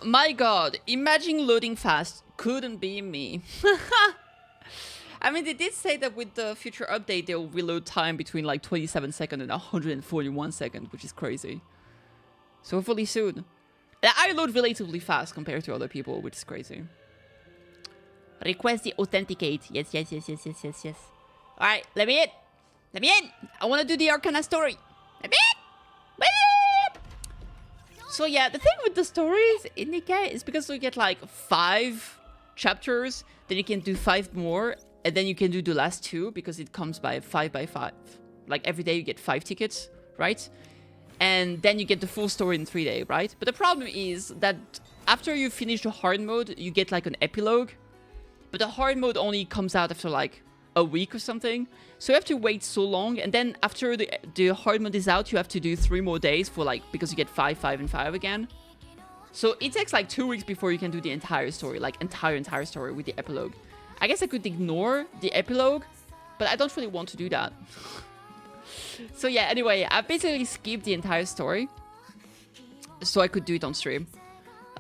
My god, imagine loading fast. Couldn't be me. I mean, they did say that with the future update, they'll reload time between like 27 seconds and 141 seconds, which is crazy. So hopefully soon. I load relatively fast compared to other people, which is crazy. Request the authenticate. Yes. Alright, let me in. Let me in. I want to do the Arcana story. Let me in. Let me in. So yeah, the thing with the stories in Nikke is because we get like 5 chapters, then you can do 5 more, and then you can do the last 2 because it comes by 5 by 5. Like every day you get 5 tickets, right? And then you get the full story in 3 days, right? But the problem is that after you finish the hard mode, you get like an epilogue. But the hard mode only comes out after like a week or something. So you have to wait so long. And then after the hard mode is out, you have to do 3 more days for like, because you get 5, 5, and 5 again. So it takes like 2 weeks before you can do the entire story, like entire story with the epilogue. I guess I could ignore the epilogue, but I don't really want to do that. So yeah, anyway, I basically skipped the entire story so I could do it on stream.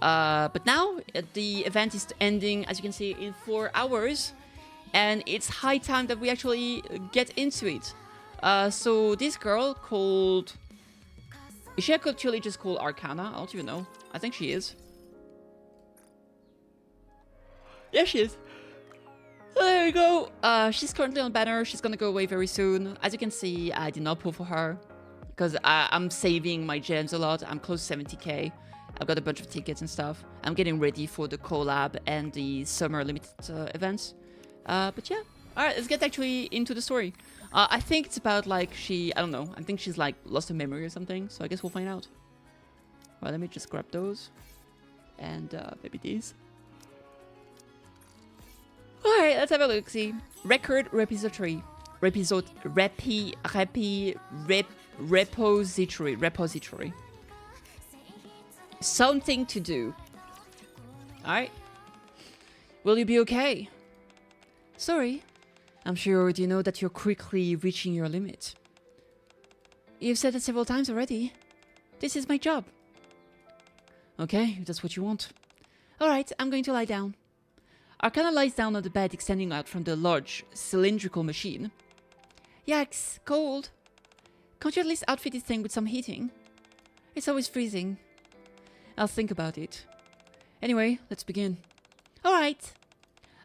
But now the event is ending, as you can see, in 4 hours, and it's high time that we actually get into it. So this girl called... Is she actually just called Arcana? I don't even know. I think she is. Yeah, she is. So there we go. She's currently on banner. She's gonna go away very soon. As you can see, I did not pull for her because I'm saving my gems a lot. I'm close to 70k. I've got a bunch of tickets and stuff. I'm getting ready for the collab and the summer limited events. But yeah, all right, let's get actually into the story. I think it's about like I don't know. I think she's like lost her memory or something. So I guess we'll find out. Well, let me just grab those and maybe these. Alright, let's have a look. See. Record repository. Repository. Something to do. Alright. Will you be okay? Sorry. I'm sure you already know that you're quickly reaching your limit. You've said it several times already. This is my job. Okay, if that's what you want. Alright, I'm going to lie down. Arcana lies down on the bed extending out from the large, cylindrical machine. Yikes, cold. Can't you at least outfit this thing with some heating? It's always freezing. I'll think about it. Anyway, let's begin. Alright.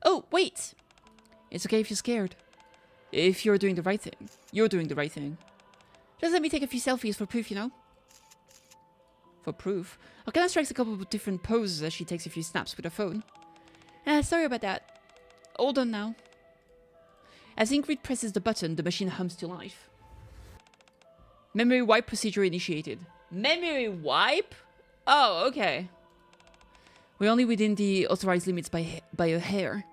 Oh, wait. It's okay if you're scared. If you're doing the right thing. You're doing the right thing. Just let me take a few selfies for proof, you know? For proof? Arcana strikes a couple of different poses as she takes a few snaps with her phone. Sorry about that. All done now. As Ingrid presses the button, the machine hums to life. Memory wipe procedure initiated. Memory wipe? Oh, okay. We're only within the authorized limits by a hair.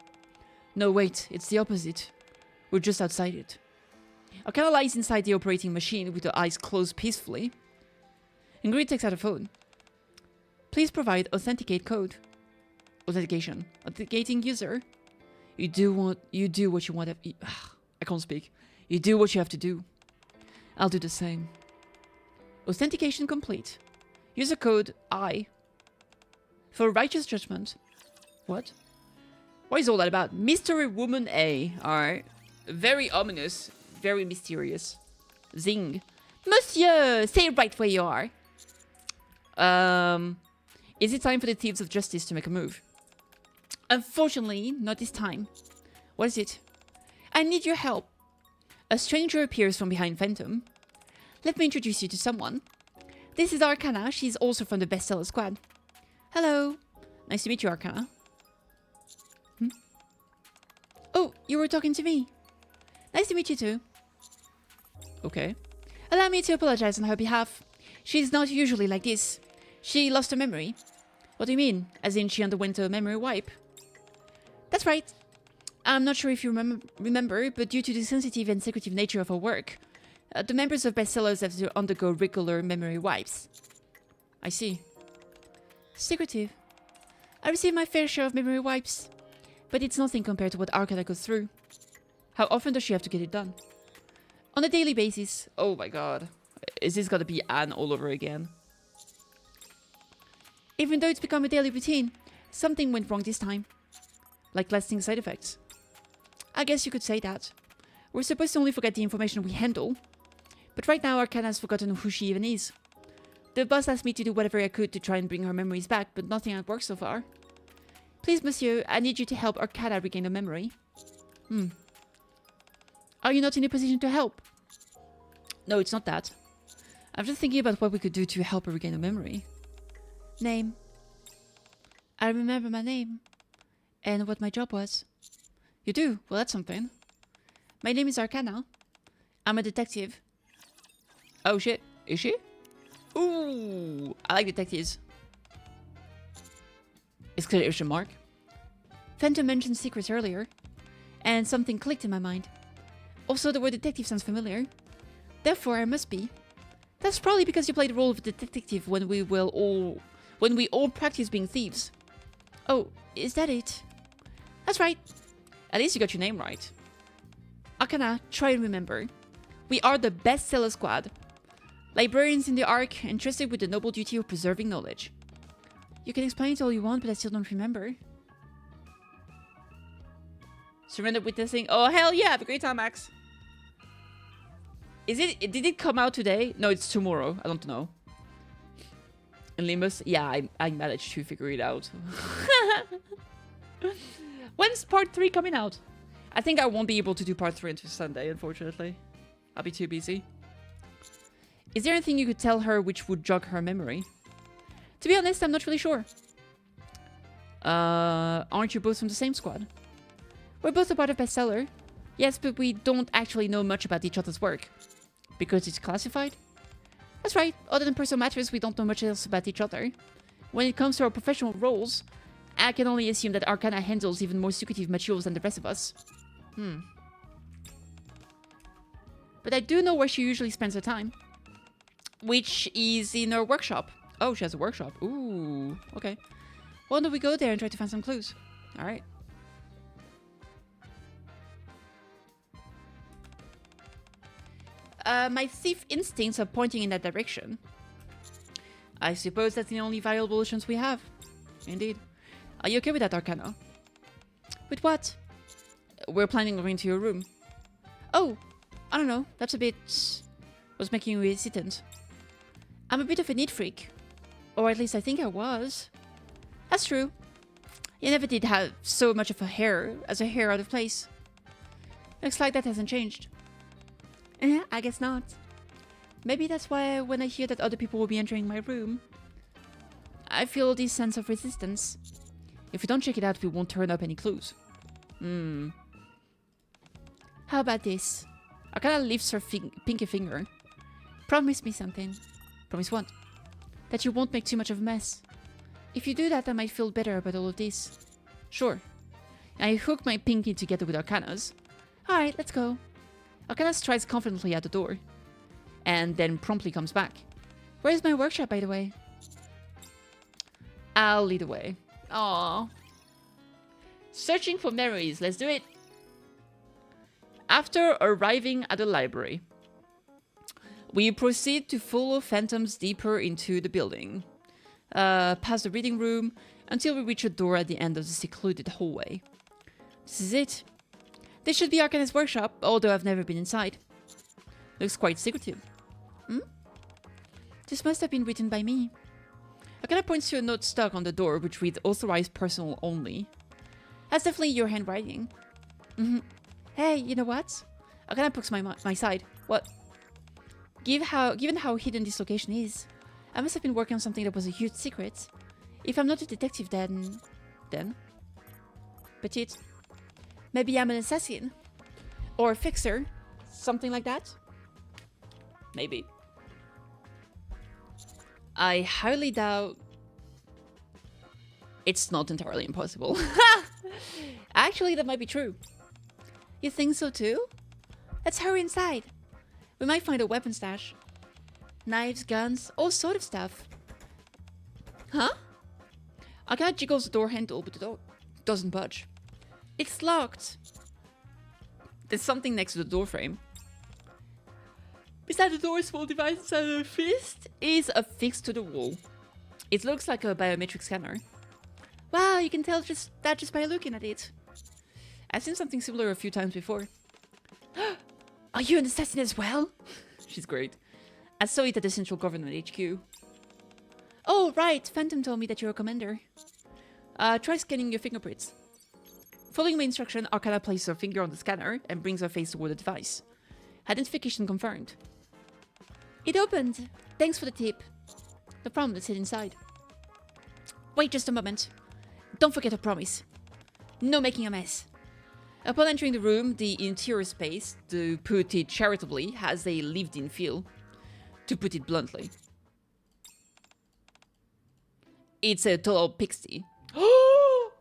No, wait, it's the opposite. We're just outside it. Arcana lies inside the operating machine with her eyes closed peacefully. Ingrid takes out her phone. Please provide authenticate code. Authentication. Authenticating user. You do what you want. I can't speak. You do what you have to do. I'll do the same. Authentication complete. User code I. For righteous judgment. What? What is all that about? Mystery Woman A. Alright. Very ominous. Very mysterious. Zing. Monsieur! Stay right where you are. Is it time for the Thieves of Justice to make a move? Unfortunately, not this time. What is it? I need your help. A stranger appears from behind Phantom. Let me introduce you to someone. This is Arcana. She's also from the bestseller squad. Hello. Nice to meet you, Arcana. Oh, you were talking to me. Nice to meet you too. Okay. Allow me to apologize on her behalf. She's not usually like this. She lost her memory. What do you mean? As in she underwent a memory wipe? That's right. I'm not sure if you remember, but due to the sensitive and secretive nature of her work, the members of bestsellers have to undergo regular memory wipes. I see. Secretive. I receive my fair share of memory wipes, but it's nothing compared to what Arcana goes through. How often does she have to get it done? On a daily basis. Oh my god. Is this gonna be Anne all over again? Even though it's become a daily routine, something went wrong this time. Like lasting side effects. I guess you could say that. We're supposed to only forget the information we handle. But right now Arcana has forgotten who she even is. The boss asked me to do whatever I could to try and bring her memories back, but nothing had worked so far. Please, monsieur, I need you to help Arcana regain her memory. Are you not in a position to help? No, it's not that. I'm just thinking about what we could do to help her regain her memory. Name. I remember my name. And what my job was. You do? Well, that's something. My name is Arcana. I'm a detective. Oh shit. Is she? Ooh, I like detectives. Exclamation mark. Phantom mentioned secrets earlier. And something clicked in my mind. Also, the word detective sounds familiar. Therefore, I must be. That's probably because you played the role of a detective when we all practice being thieves. Oh, is that it? That's right. At least you got your name right. Arcana, try and remember. We are the bestseller squad. Librarians in the Ark, entrusted with the noble duty of preserving knowledge. You can explain it all you want, but I still don't remember. Surrender witnessing. Oh, hell yeah. Have a great time, Max. Did it come out today? No, it's tomorrow. I don't know. And Limbus? Yeah, I managed to figure it out. When's part 3 coming out? I think I won't be able to do part 3 until Sunday, unfortunately. I'll be too busy. Is there anything you could tell her which would jog her memory? To be honest, I'm not really sure. Aren't you both from the same squad? We're both a part of Bestseller. Yes, but we don't actually know much about each other's work. Because it's classified? That's right. Other than personal matters, we don't know much else about each other. When it comes to our professional roles, I can only assume that Arcana handles even more secretive materials than the rest of us. But I do know where she usually spends her time. Which is in her workshop. Oh, she has a workshop. Ooh, okay. Why don't we go there and try to find some clues? Alright. My thief instincts are pointing in that direction. I suppose that's the only viable chance we have. Indeed. Are you okay with that, Arcana? With what? We're planning on going to your room. Oh, I don't know. That's a bit... was making you hesitant. I'm a bit of a neat freak. Or at least I think I was. That's true. You never did have so much of a hair as a hair out of place. Looks like that hasn't changed. I guess not. Maybe that's why when I hear that other people will be entering my room, I feel this sense of resistance. If we don't check it out, we won't turn up any clues. How about this? Arcana lifts her pinky finger. Promise me something. Promise what? That you won't make too much of a mess. If you do that, I might feel better about all of this. Sure. I hook my pinky together with Arcana's. Alright, let's go. Arcana strides confidently at the door. And then promptly comes back. Where's my workshop, by the way? I'll lead the way. Aww. Searching for memories. Let's do it. After arriving at the library, we proceed to follow phantoms deeper into the building. Past the reading room, until we reach a door at the end of the secluded hallway. This is it. This should be Arcana's workshop, although I've never been inside. Looks quite secretive. This must have been written by me. Arcana points to a note stuck on the door, which reads authorized personal only. That's definitely your handwriting. Hey, you know what? Arcana pokes my side. What? Given how hidden this location is, I must have been working on something that was a huge secret. If I'm not a detective, then... Petite. Maybe I'm an assassin. Or a fixer. Something like that. Maybe. I highly doubt... It's not entirely impossible. Actually, that might be true. You think so too? Let's hurry inside. We might find a weapon stash. Knives, guns, all sort of stuff. Huh? Arcana jiggles the door handle, but the door doesn't budge. It's locked. There's something next to the door frame. Beside the door, a small device inside a fist is affixed to the wall. It looks like a biometric scanner. Wow, you can tell just by looking at it. I've seen something similar a few times before. Are you an assassin as well? She's great. I saw it at the Central Government HQ. Oh, right. Phantom told me that you're a commander. Try scanning your fingerprints. Following my instruction, Arcana places her finger on the scanner and brings her face toward the device. Identification confirmed. It opened. Thanks for the tip. No problem, let's head inside. Wait just a moment. Don't forget a promise. No making a mess. Upon entering the room, the interior space, to put it charitably, has a lived-in feel. To put it bluntly. It's a total pixie. Oh,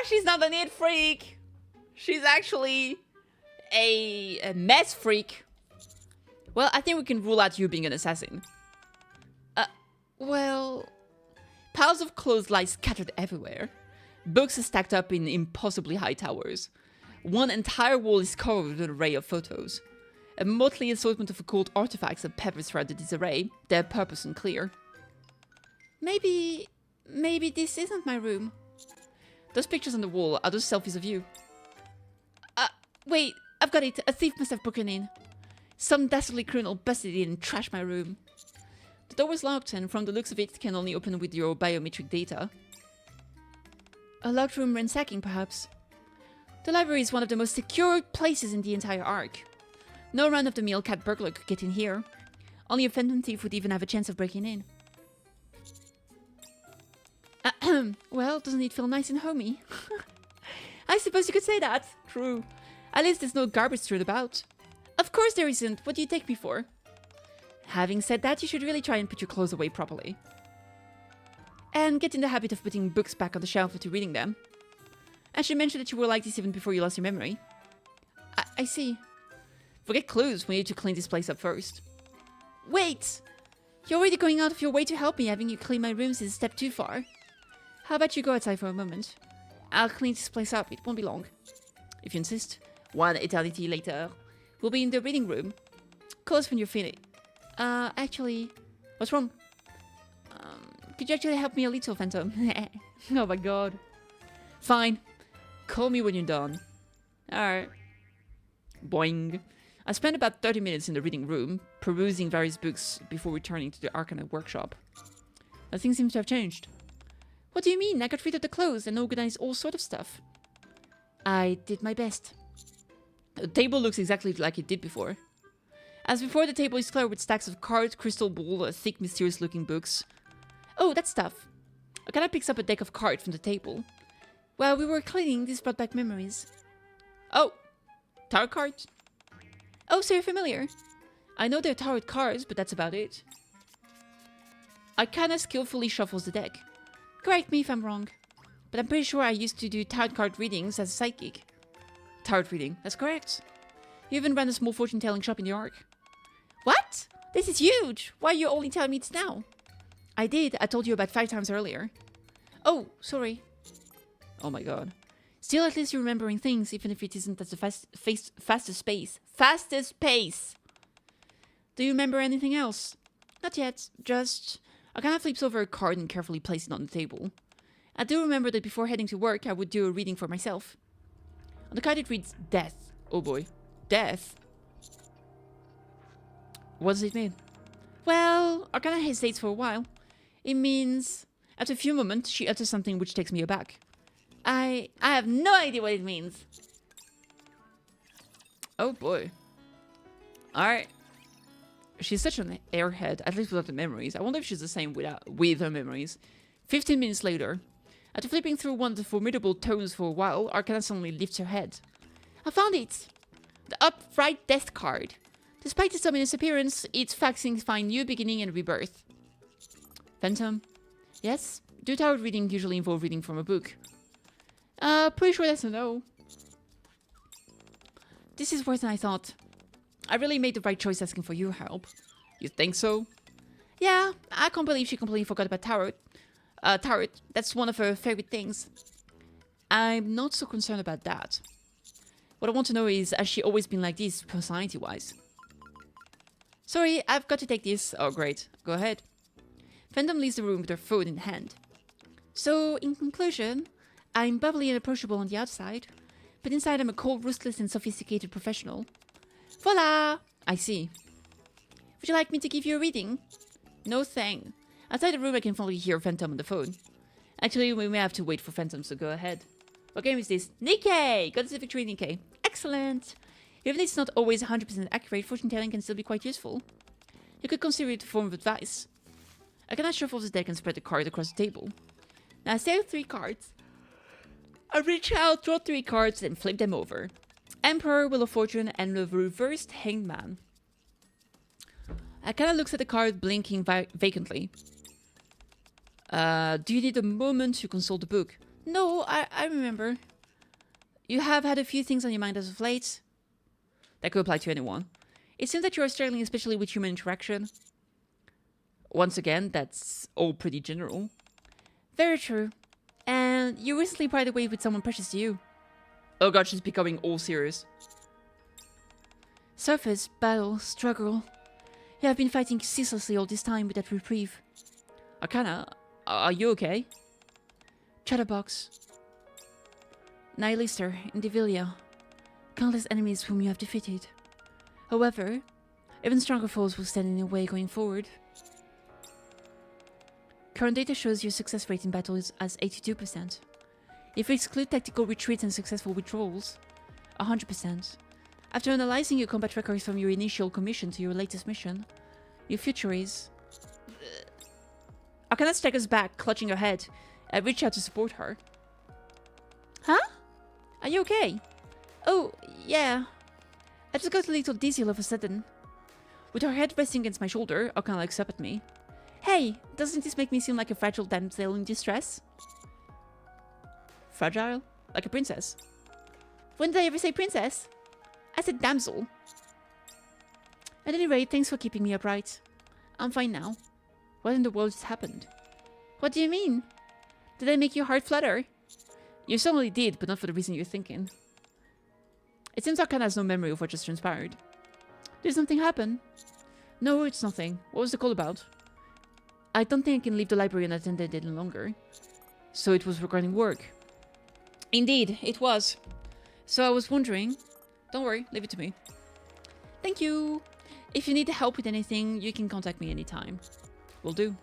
she's not a neat freak. She's actually a mess freak. Well, I think we can rule out you being an assassin. Well, piles of clothes lie scattered everywhere. Books are stacked up in impossibly high towers. One entire wall is covered with an array of photos. A motley assortment of occult artifacts are peppered throughout the disarray, their purpose unclear. Maybe this isn't my room. Those pictures on the wall are those selfies of you. Wait, I've got it. A thief must have broken in. Some dastardly criminal busted in and trashed my room. The door was locked, and from the looks of it, can only open with your biometric data. A locked room ransacking, perhaps. The library is one of the most secure places in the entire arc. No run-of-the-mill cat burglar could get in here. Only a phantom thief would even have a chance of breaking in. Well, doesn't it feel nice and homey? I suppose you could say that. True. At least there's no garbage strewn about. Of course there isn't. What do you take me for? Having said that, you should really try and put your clothes away properly. And get in the habit of putting books back on the shelf after reading them. I should mention that you were like this even before you lost your memory. I see. Forget clues, we need to clean this place up first. Wait! You're already going out of your way to help me. Having you clean my rooms is a step too far. How about you go outside for a moment? I'll clean this place up, it won't be long. If you insist. One eternity later, we'll be in the reading room. Call us when you're finished. Actually, what's wrong? Could you actually help me a little, Phantom? Oh my god. Fine. Call me when you're done. Alright. Boing. I spent about 30 minutes in the reading room, perusing various books before returning to the Arcana workshop. But things seem to have changed. What do you mean? I got rid of the clothes and organized all sort of stuff. I did my best. The table looks exactly like it did before. As before, the table is cluttered with stacks of cards, crystal ball, thick, mysterious-looking books. Oh, that stuff. Arcana picks up a deck of cards from the table. While we were cleaning, this brought back memories. Oh, tarot cards? Oh, so you're familiar. I know they're tarot cards, but that's about it. Arcana skillfully shuffles the deck. Correct me if I'm wrong, but I'm pretty sure I used to do tarot card readings as a psychic. Tarot reading, that's correct. You even ran a small fortune-telling shop in the Ark. What? This is huge! Why are you only telling me it now? I did. I told you about 5 times earlier. Oh, sorry. Oh my god. Still, at least you're remembering things, even if it isn't at the fastest pace. Fastest pace! Do you remember anything else? Not yet. Just... Arcana flips over a card and carefully places it on the table. I do remember that before heading to work, I would do a reading for myself. On the card it reads, Death. Oh boy. Death? What does it mean? Well, Arcana hesitates for a while. It means... After a few moments, she utters something which takes me aback. I have no idea what it means. Oh boy. Alright. She's such an airhead, at least without the memories. I wonder if she's the same with her memories. 15 minutes later, after flipping through one of the formidable tomes for a while, Arcana suddenly lifts her head. I found it! The upright death card. Despite its ominous appearance, its facts signify new beginning and rebirth. Phantom? Yes? Do tarot reading usually involve reading from a book? Pretty sure that's a no. This is worse than I thought. I really made the right choice asking for your help. You think so? Yeah, I can't believe she completely forgot about tarot. Tarot, that's one of her favorite things. I'm not so concerned about that. What I want to know is, has she always been like this, personality-wise? Sorry, I've got to take this. Oh, great. Go ahead. Phantom leaves the room with her phone in hand. So, in conclusion, I'm bubbly and approachable on the outside, but inside I'm a cold, ruthless, and sophisticated professional. Voila! I see. Would you like me to give you a reading? No thing. Outside the room I can finally hear Phantom on the phone. Actually, we may have to wait for Phantom, so go ahead. What game is this? Nikke! Got the victory, Nikke. Excellent! Even if it's not always 100% accurate, fortune telling can still be quite useful. You could consider it a form of advice. I cannot shuffle the deck and spread the card across the table. Now I say 3 cards. I reach out, draw 3 cards, then flip them over. Emperor, Wheel of Fortune, and the reversed Hanged Man. Arcana looks at the card, blinking vacantly. Do you need a moment to consult the book? No, I remember. You have had a few things on your mind as of late. That could apply to anyone. It seems that you are struggling especially with human interaction. Once again, that's all pretty general. Very true. And you recently parted ways with someone precious to you. Oh god, she's becoming all serious. Surface, battle, struggle. You have been fighting ceaselessly all this time with that reprieve. Arcana, are you okay? Chatterbox. Nihilister, Indivilia. Countless enemies whom you have defeated. However, even stronger foes will stand in your way going forward. Current data shows your success rate in battle is as 82%. If we exclude tactical retreats and successful withdrawals, 100%. After analyzing your combat records from your initial commission to your latest mission, your future is... Arcana staggers back, clutching her head. I reach out to support her. Huh? Are you okay? Oh, yeah. I just got a little dizzy all of a sudden. With her head resting against my shoulder, Arcana looks up at me. Hey, doesn't this make me seem like a fragile damsel in distress? Fragile? Like a princess? When did I ever say princess? I said damsel. At any rate, thanks for keeping me upright. I'm fine now. What in the world just happened? What do you mean? Did I make your heart flutter? You certainly did, but not for the reason you're thinking. It seems Arcana has no memory of what just transpired. Did something happen? No, it's nothing. What was the call about? I don't think I can leave the library unattended any longer. So it was regarding work. Indeed, it was. So I was wondering... Don't worry, leave it to me. Thank you. If you need help with anything, you can contact me anytime. Will do.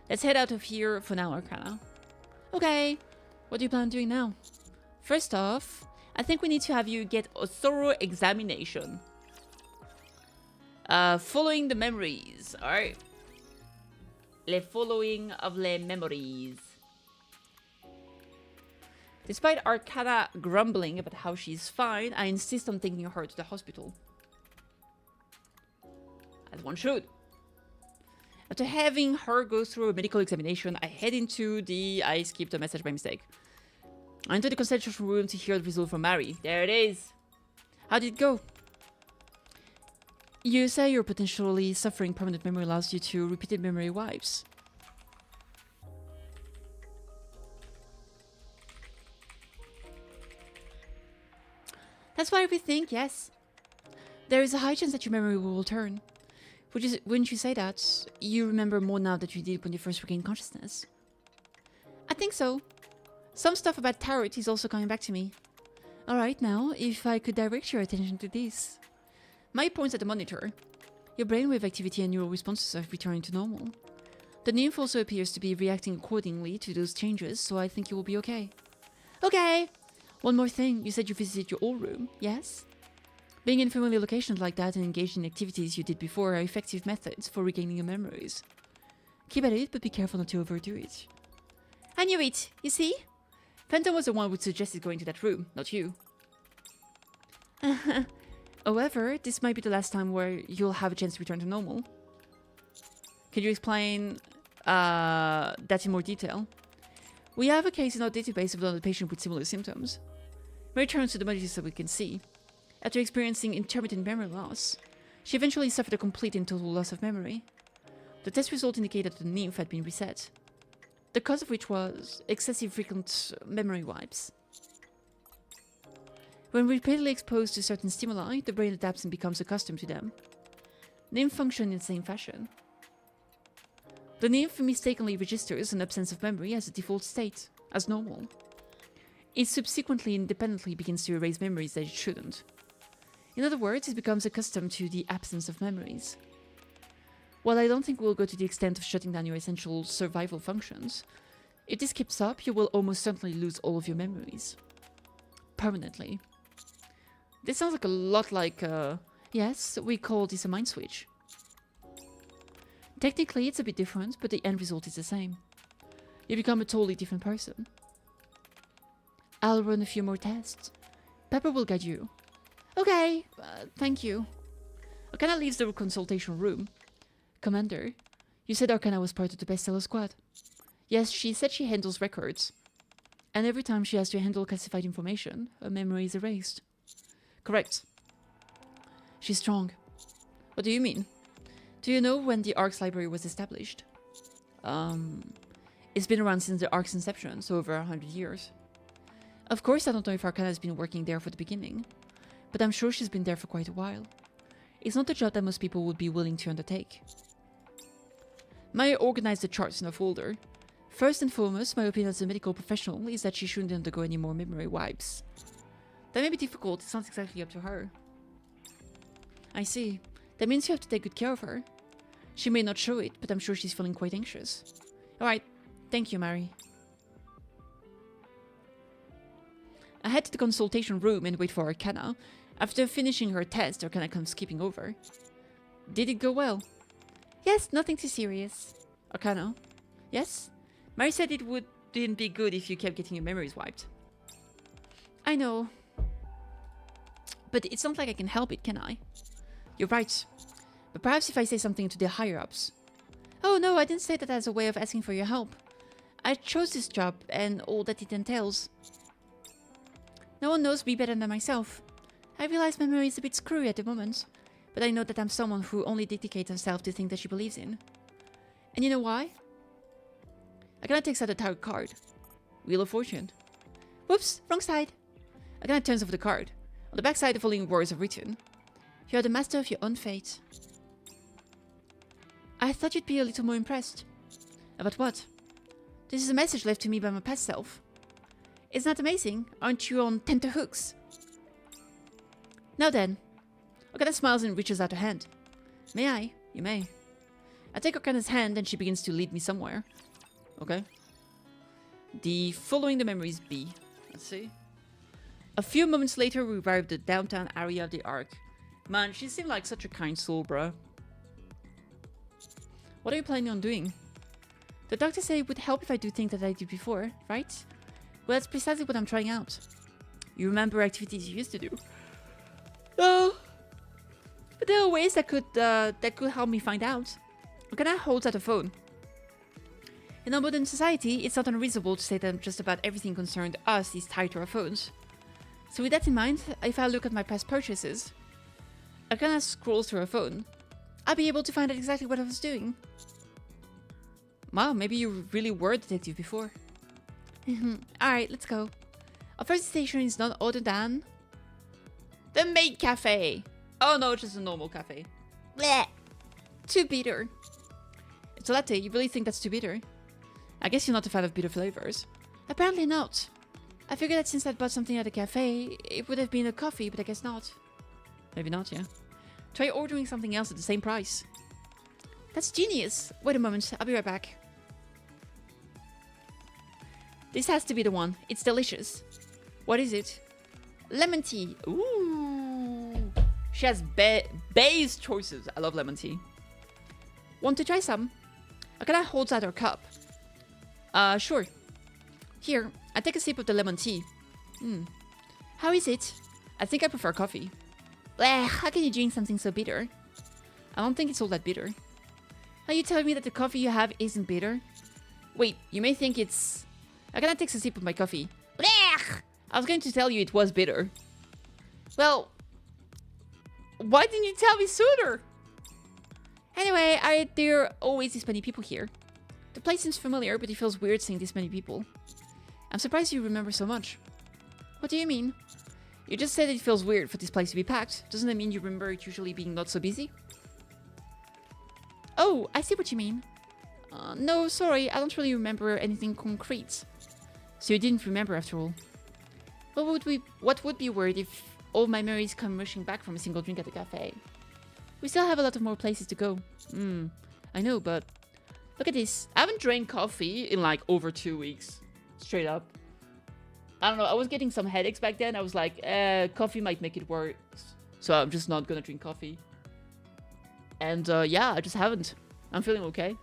Let's head out of here for now, Arcana. Okay. What do you plan on doing now? First off, I think we need to have you get a thorough examination. Following the memories. Alright. Le following of les memories. Despite Arcana grumbling about how she's fine, I insist on taking her to the hospital. As one should. After having her go through a medical examination, I head into the... I skipped a message by mistake. I enter the consultation room to hear the result from Mary. There it is. How did it go? You say you're potentially suffering permanent memory loss due to repeated memory wipes. That's why we think, yes. There is a high chance that your memory will return. Wouldn't you say that? You remember more now than you did when you first regained consciousness. I think so. Some stuff about tarot is also coming back to me. Alright, now, if I could direct your attention to this. My points at the monitor. Your brainwave activity and neural responses are returning to normal. The nymph also appears to be reacting accordingly to those changes, so I think you will be okay. Okay! One more thing, you said you visited your old room, yes? Being in familiar locations like that and engaged in activities you did before are effective methods for regaining your memories. Keep at it, but be careful not to overdo it. I knew it, you see? Phantom was the one who suggested going to that room, not you. However, this might be the last time where you'll have a chance to return to normal. Can you explain that in more detail? We have a case in our database of another patient with similar symptoms. Returns to the monitor so we can see. After experiencing intermittent memory loss, she eventually suffered a complete and total loss of memory. The test result indicated that the nymph had been reset, the cause of which was excessive frequent memory wipes. When repeatedly exposed to certain stimuli, the brain adapts and becomes accustomed to them. Nymph function in the same fashion. The nymph mistakenly registers an absence of memory as a default state, as normal. It subsequently independently begins to erase memories that it shouldn't. In other words, it becomes accustomed to the absence of memories. While I don't think we'll go to the extent of shutting down your essential survival functions, if this keeps up, you will almost certainly lose all of your memories. Permanently. This sounds like a lot like, yes, we call this a mind switch. Technically, it's a bit different, but the end result is the same. You become a totally different person. I'll run a few more tests. Pepper will guide you. Okay, thank you. Arcana leaves the consultation room. Commander, you said Arcana was part of the bestseller squad. Yes, she said she handles records. And every time she has to handle classified information, her memory is erased. Correct. She's strong. What do you mean? Do you know when the Ark's library was established? It's been around since the Ark's inception, so over 100 years. Of course, I don't know if Arcana has been working there for the beginning, but I'm sure she's been there for quite a while. It's not a job that most people would be willing to undertake. Maya organized the charts in a folder. First and foremost, my opinion as a medical professional is that she shouldn't undergo any more memory wipes. That may be difficult, it's not exactly up to her. I see. That means you have to take good care of her. She may not show it, but I'm sure she's feeling quite anxious. Alright, thank you, Mary. I head to the consultation room and wait for Arcana. After finishing her test, Arcana comes skipping over. Did it go well? Yes, nothing too serious. Arcana? Yes? Mary said it wouldn't be good if you kept getting your memories wiped. I know. But it's not like I can help it, can I? You're right. But perhaps if I say something to the higher-ups. Oh no, I didn't say that as a way of asking for your help. I chose this job and all that it entails. No one knows me better than myself. I realize memory is a bit screwy at the moment, but I know that I'm someone who only dedicates herself to things that she believes in. And you know why? Arcana takes out a tarot card. Wheel of Fortune. Whoops, wrong side. Arcana turns over the card. On the back side, the following words are written. You are the master of your own fate. I thought you'd be a little more impressed. About what? This is a message left to me by my past self. Isn't that amazing? Aren't you on tenterhooks? Now then. Arcana smiles and reaches out her hand. May I? You may. I take Arcana's hand and she begins to lead me somewhere. Okay. The following the memories be. Let's see. A few moments later, we arrived at the downtown area of the Ark. Man, she seemed like such a kind soul, bruh. What are you planning on doing? The doctor said it would help if I do things that I did before, right? Well, that's precisely what I'm trying out. You remember activities you used to do? No. But there are ways that could help me find out. Arcana holds out a phone. In our modern society, it's not unreasonable to say that just about everything concerned us is tied to our phones. So with that in mind, if I look at my past purchases, Arcana scrolls through her phone, I'll be able to find out exactly what I was doing. Wow, maybe you really were a detective before. Alright, let's go. Our first station is none other than... the maid cafe! Oh no, just a normal cafe. Blech! Too bitter. It's a latte, you really think that's too bitter? I guess you're not a fan of bitter flavors. Apparently not. I figured that since I'd bought something at a cafe, it would have been a coffee, but I guess not. Maybe not, yeah. Try ordering something else at the same price. That's genius. Wait a moment, I'll be right back. This has to be the one. It's delicious. What is it? Lemon tea. Ooh. She has base choices. I love lemon tea. Want to try some? Arcana holds out her cup. Sure. Here, I take a sip of the lemon tea. How is it? I think I prefer coffee. Blech, how can you drink something so bitter? I don't think it's all that bitter. Are you telling me that the coffee you have isn't bitter? Wait, you may think it's... Arcana takes a sip of my coffee. Blech! I was going to tell you it was bitter. Well, why didn't you tell me sooner? Anyway, there are always this many people here. The place seems familiar, but it feels weird seeing this many people. I'm surprised you remember so much. What do you mean? You just said it feels weird for this place to be packed. Doesn't that mean you remember it usually being not so busy? Oh, I see what you mean. No, sorry, I don't really remember anything concrete. So you didn't remember after all. What would be weird if all my memories come rushing back from a single drink at the cafe? We still have a lot of more places to go. I know, but look at this. I haven't drank coffee in like over 2 weeks. Straight up. I don't know, I was getting some headaches back then. I was like, coffee might make it worse. So I'm just not gonna drink coffee. And yeah, I just haven't. I'm feeling okay.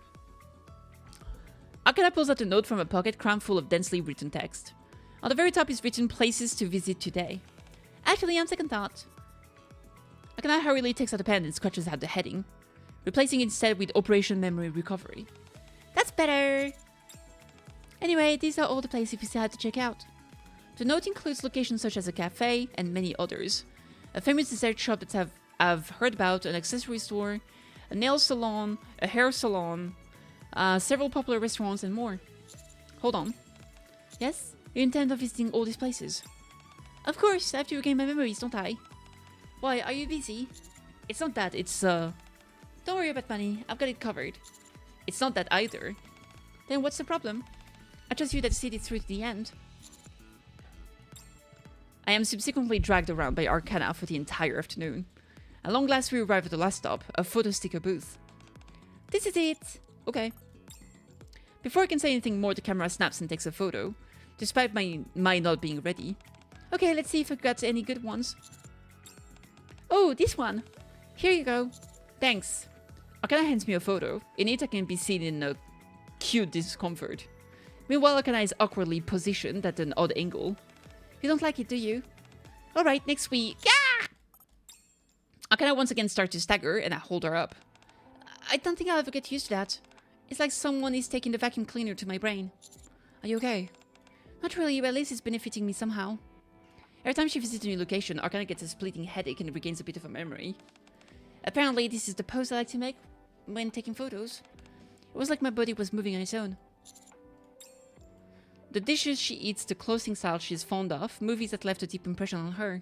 Arcana pulls out a note from a pocket crammed full of densely written text. On the very top is written places to visit today. Actually, on second thought. Arcana hurriedly takes out a pen and scratches out the heading, replacing it instead with Operation Memory Recovery. That's better! Anyway, these are all the places we still have to check out. The note includes locations such as a cafe and many others. A famous dessert shop that I've heard about, an accessory store, a nail salon, a hair salon, several popular restaurants and more. Hold on. Yes? You intend on visiting all these places? Of course, I have to regain my memories, don't I? Why, are you busy? It's not that, it's don't worry about money, I've got it covered. It's not that either. Then what's the problem? I trust you that see it through to the end. I am subsequently dragged around by Arcana for the entire afternoon. At long last we arrive at the last stop, a photo sticker booth. This is it! Okay. Before I can say anything more, the camera snaps and takes a photo, despite my not being ready. Okay, let's see if I got any good ones. Oh, this one! Here you go. Thanks. Arcana hands me a photo. In it I can be seen in a cute discomfort. Meanwhile, Arcana is awkwardly positioned at an odd angle. You don't like it, do you? Alright, next week. Ah! Arcana once again starts to stagger, and I hold her up. I don't think I'll ever get used to that. It's like someone is taking the vacuum cleaner to my brain. Are you okay? Not really, but at least it's benefiting me somehow. Every time she visits a new location, Arcana gets a splitting headache and regains a bit of a memory. Apparently, this is the pose I like to make when taking photos. It was like my body was moving on its own. The dishes she eats, the clothing style she is fond of, movies that left a deep impression on her.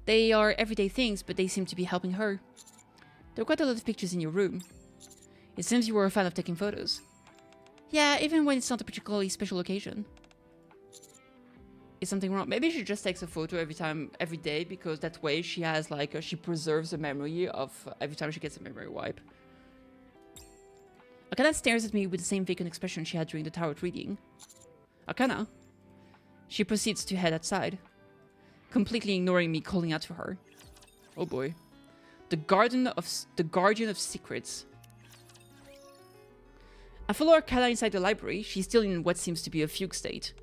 They are everyday things, but they seem to be helping her. There are quite a lot of pictures in your room. It seems you were a fan of taking photos. Yeah, even when it's not a particularly special occasion. Is something wrong? Maybe she just takes a photo every day, because that way she has like, she preserves a memory of every time she gets a memory wipe. Arcana stares at me with the same vacant expression she had during the tarot reading. Arcana? She proceeds to head outside, completely ignoring me calling out to her. Oh boy. The Guardian of Secrets. I follow Arcana inside the library. She's still in what seems to be a fugue state.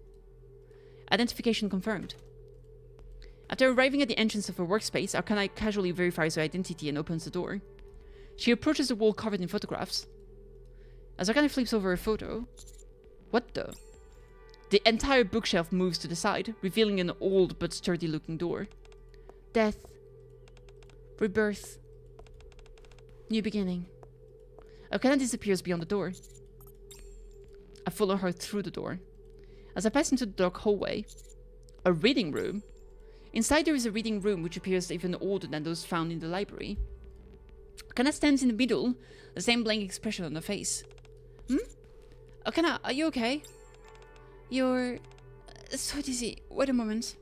Identification confirmed. After arriving at the entrance of her workspace, Arcana casually verifies her identity and opens the door. She approaches the wall covered in photographs. As Arcana flips over a photo... What the? The entire bookshelf moves to the side, revealing an old but sturdy-looking door. Death. Rebirth. New beginning. Arcana disappears beyond the door. I follow her through the door. As I pass into the dark hallway, a reading room. Inside there is a reading room which appears even older than those found in the library. Arcana stands in the middle, the same blank expression on her face. Arcana, are you okay? You're... so dizzy. Wait a moment.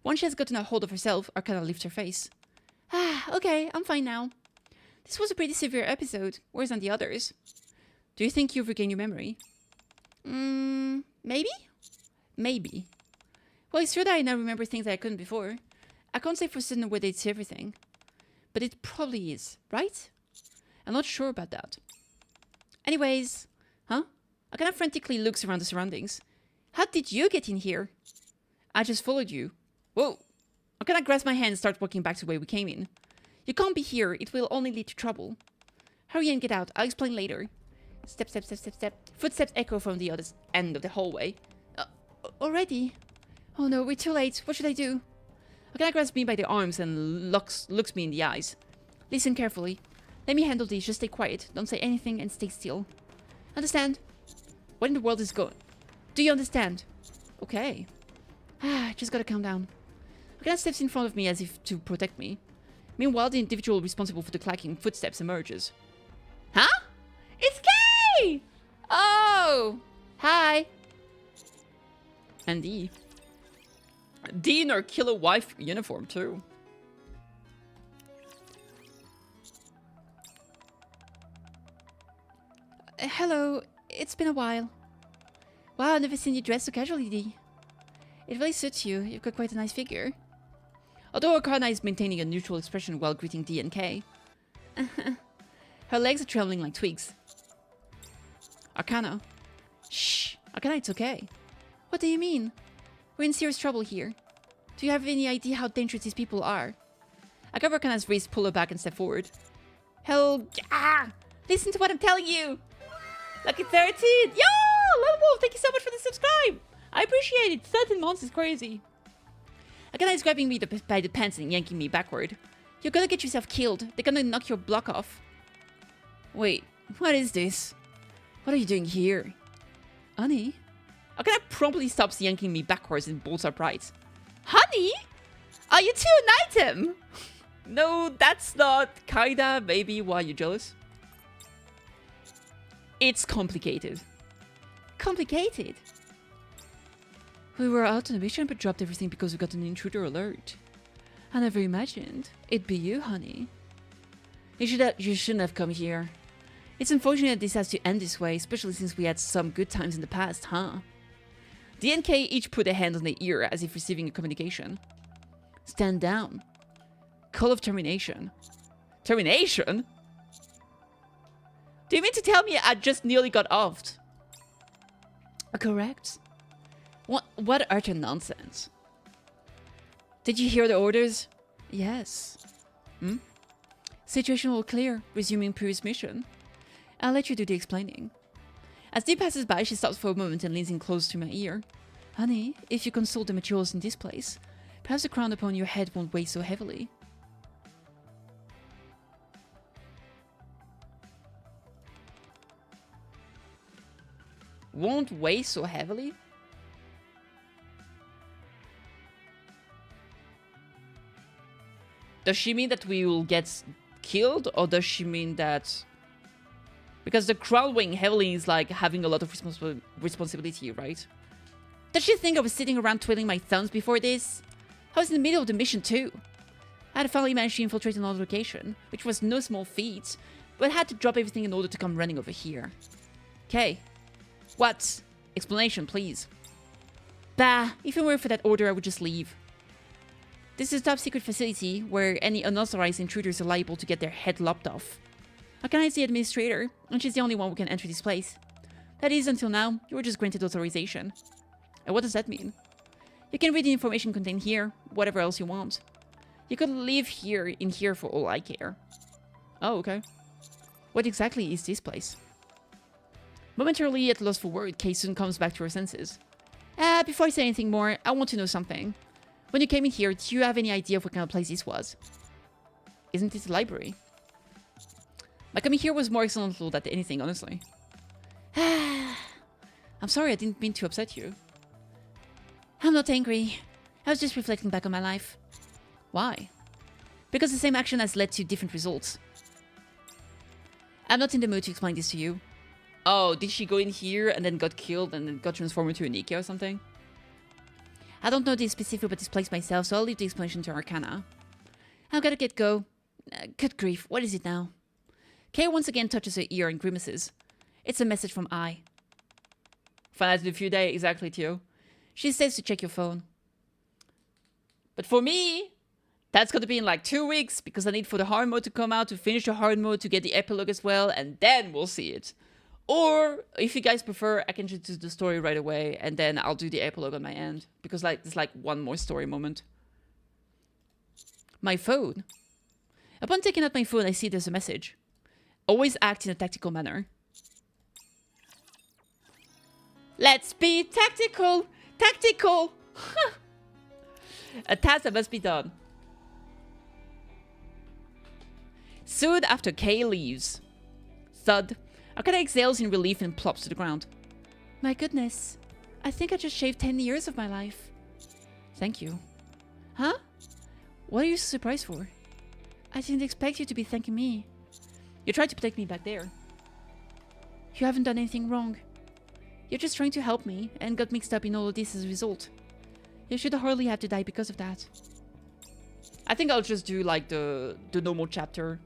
Once she has gotten a hold of herself, Arcana lifts her face. Okay, I'm fine now. This was a pretty severe episode, worse than the others. Do you think you've regained your memory? Maybe? Maybe. Well, it's true that I now remember things that I couldn't before. I can't say for certain whether it's everything. But it probably is, right? I'm not sure about that. Anyways, Arcana frantically looks around the surroundings. How did you get in here? I just followed you. Whoa. Arcana grabs my hand and starts walking back to the way we came in. You can't be here. It will only lead to trouble. Hurry and get out. I'll explain later. Step, step, step, step, step. Footsteps echo from the other end of the hallway. Already? Oh no, we're too late. What should I do? Arcana grabs me by the arms and looks me in the eyes. Listen carefully. Let me handle this. Just stay quiet. Don't say anything and stay still. Understand? What in the world is going... Do you understand? Okay. Just gotta calm down. Arcana steps in front of me as if to protect me. Meanwhile, the individual responsible for the clacking footsteps emerges. Huh? It's Kay! Oh! Hi! And D. D in our killer wife uniform, too. Hello. It's been a while. Wow, I've never seen you dressed so casually, D. It really suits you. You've got quite a nice figure. Although Arcana is maintaining a neutral expression while greeting D and K. Her legs are trembling like twigs. Arcana. Shh. Arcana, it's okay. What do you mean? We're in serious trouble here. Do you have any idea how dangerous these people are? I grab Arcana's wrist, pull her back, and step forward. Hell yeah! Listen to what I'm telling you! Lucky 13! Yo! Little Wolf, thank you so much for the subscribe! I appreciate it. 13 months is crazy. Arcana is grabbing me by the pants and yanking me backward. You're gonna get yourself killed. They're gonna knock your block off. Wait, what is this? What are you doing here? Honey? Arcana promptly stops yanking me backwards and bolts upright. Honey? Are you two an item? No, that's not. Kinda, maybe. Why, you jealous? It's complicated. Complicated? We were out on a mission but dropped everything because we got an intruder alert. I never imagined it'd be you, honey. You shouldn't have come here. It's unfortunate this has to end this way, especially since we had some good times in the past, huh? D and K each put a hand on their ear as if receiving a communication. Stand down. Call of termination. Termination? Do you mean to tell me I just nearly got offed? Correct. What utter nonsense. Did you hear the orders? Yes. Hmm? Situation all clear. Resuming previous mission. I'll let you do the explaining. As Dee passes by, she stops for a moment and leans in close to my ear. Honey, if you consult the materials in this place, perhaps the crown upon your head won't weigh so heavily. Won't weigh so heavily? Does she mean that we will get killed, or does she mean that... Because the crown weighing heavily is like having a lot of responsibility, right? Does she think I was sitting around twiddling my thumbs before this? I was in the middle of the mission too. I had finally managed to infiltrate another location, which was no small feat, but had to drop everything in order to come running over here. Okay. What? Explanation, please. Bah, if it weren't for that order, I would just leave. This is a top secret facility where any unauthorized intruders are liable to get their head lopped off. Arcana is the administrator, and she's the only one who can enter this place. That is, until now, you were just granted authorization. And what does that mean? You can read the information contained here, whatever else you want. You could live here in here for all I care. Oh, okay. What exactly is this place? Momentarily at loss for word, Kay soon comes back to her senses. Before I say anything more, I want to know something. When you came in here, do you have any idea of what kind of place this was? Isn't it a library? My coming here was more accidental than anything, honestly. I'm sorry, I didn't mean to upset you. I'm not angry. I was just reflecting back on my life. Why? Because the same action has led to different results. I'm not in the mood to explain this to you. Oh, did she go in here and then got killed and then got transformed into a Nikke or something? I don't know the specific about this place myself, so I'll leave the explanation to Arcana. I've gotta get go. Good grief, what is it now? Kay once again touches her ear and grimaces. It's a message from I. Find out in a few days, exactly, Tio. She says to check your phone. But for me, that's gonna be in like 2 weeks, because I need for the hard mode to come out, to finish the hard mode, to get the epilogue as well, and then we'll see it. Or, if you guys prefer, I can just do the story right away, and then I'll do the epilogue on my end. Because like there's like one more story moment. My phone. Upon taking out my phone, I see there's a message. Always act in a tactical manner. Let's be tactical! Tactical! A task that must be done. Soon after Kay leaves. Thud. Arcana exhales in relief and plops to the ground. My goodness. I think I just shaved 10 years of my life. Thank you. Huh? What are you so surprised for? I didn't expect you to be thanking me. You tried to protect me back there. You haven't done anything wrong. You're just trying to help me, and got mixed up in all of this as a result. You should hardly have to die because of that. I think I'll just do like the normal chapter,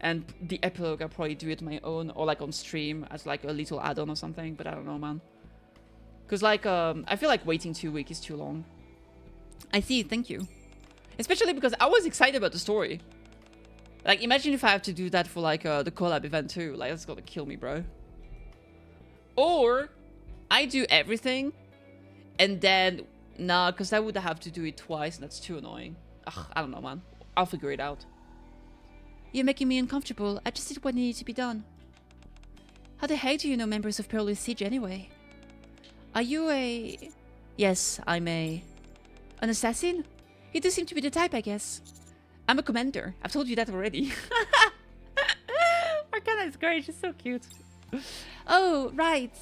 and the epilogue I'll probably do it on my own, or like on stream as like a little add-on or something, but I don't know, man. Because like, I feel like waiting 2 weeks is too long. I see, thank you. Especially because I was excited about the story. Like, imagine if I have to do that for like the collab event too. Like, that's gonna kill me, bro. Or I do everything, and then nah, because I would have to do it twice, and that's too annoying. Ugh, I don't know, man. I'll figure it out. You're making me uncomfortable. I just did what needed to be done. How the heck do you know members of Perilous Siege anyway? Are you a... Yes, I'm an assassin? You do seem to be the type, I guess. I'm a commander. I've told you that already. Arcana is great. She's so cute. Oh, right.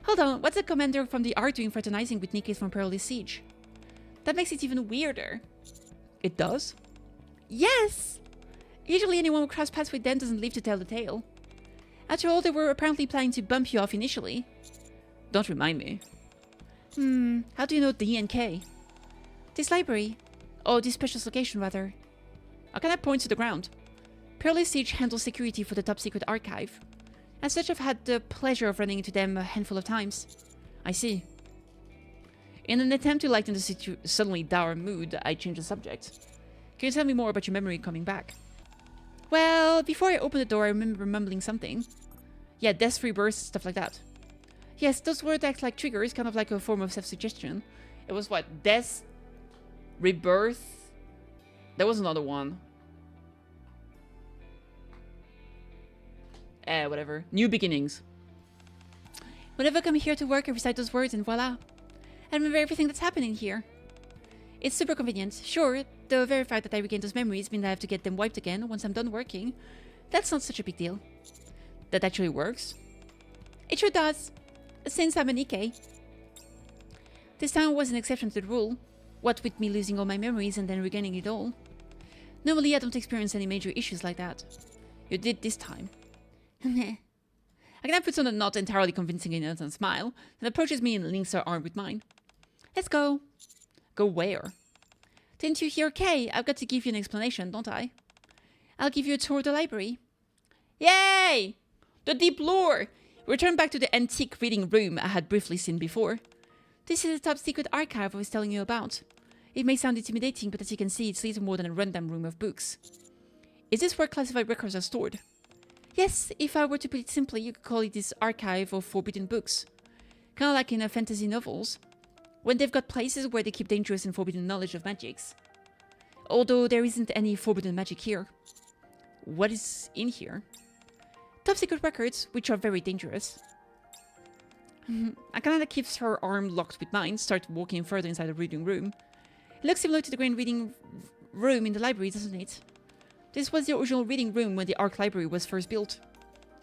Hold on. What's a commander from the art doing fraternizing with Nikke from Perilous Siege? That makes it even weirder. It does? Yes! Usually anyone who crosses paths with them doesn't live to tell the tale. After all, they were apparently planning to bump you off initially. Don't remind me. How do you know D and K? This library. Oh, this precious location, rather. Arcana points to the ground. Perilous Siege handles security for the top secret archive. As such, I've had the pleasure of running into them a handful of times. I see. In an attempt to lighten the suddenly dour mood, I change the subject. Can you tell me more about your memory coming back? Well, before I opened the door, I remember mumbling something. Yeah, death, rebirth, stuff like that. Yes, those words act like triggers, kind of like a form of self-suggestion. It was what? Death, rebirth. There was another one. Whatever. New beginnings. Whenever I come here to work, I recite those words and voila. I remember everything that's happening here. It's super convenient. Sure, the very fact that I regain those memories means I have to get them wiped again once I'm done working. That's not such a big deal. That actually works? It sure does. Since I'm a Nikke. This time was an exception to the rule. What with me losing all my memories and then regaining it all. Normally I don't experience any major issues like that. You did this time. Arcana puts on a not entirely convincing innocent smile, and approaches me and links her arm with mine. Let's go. Go where? Didn't you hear Kay? I've got to give you an explanation, don't I? I'll give you a tour of the library. Yay! The deep lore! Return back to the antique reading room I had briefly seen before. This is the top secret archive I was telling you about. It may sound intimidating, but as you can see, it's little more than a rundown room of books. Is this where classified records are stored? Yes, if I were to put it simply, you could call it this archive of forbidden books. Kind of like in fantasy novels, when they've got places where they keep dangerous and forbidden knowledge of magics. Although there isn't any forbidden magic here. What is in here? Top secret records, which are very dangerous. Arcana keeps her arm locked with mine, starts walking further inside the reading room. It looks similar to the grand reading room in the library, doesn't it? This was the original reading room when the Ark Library was first built.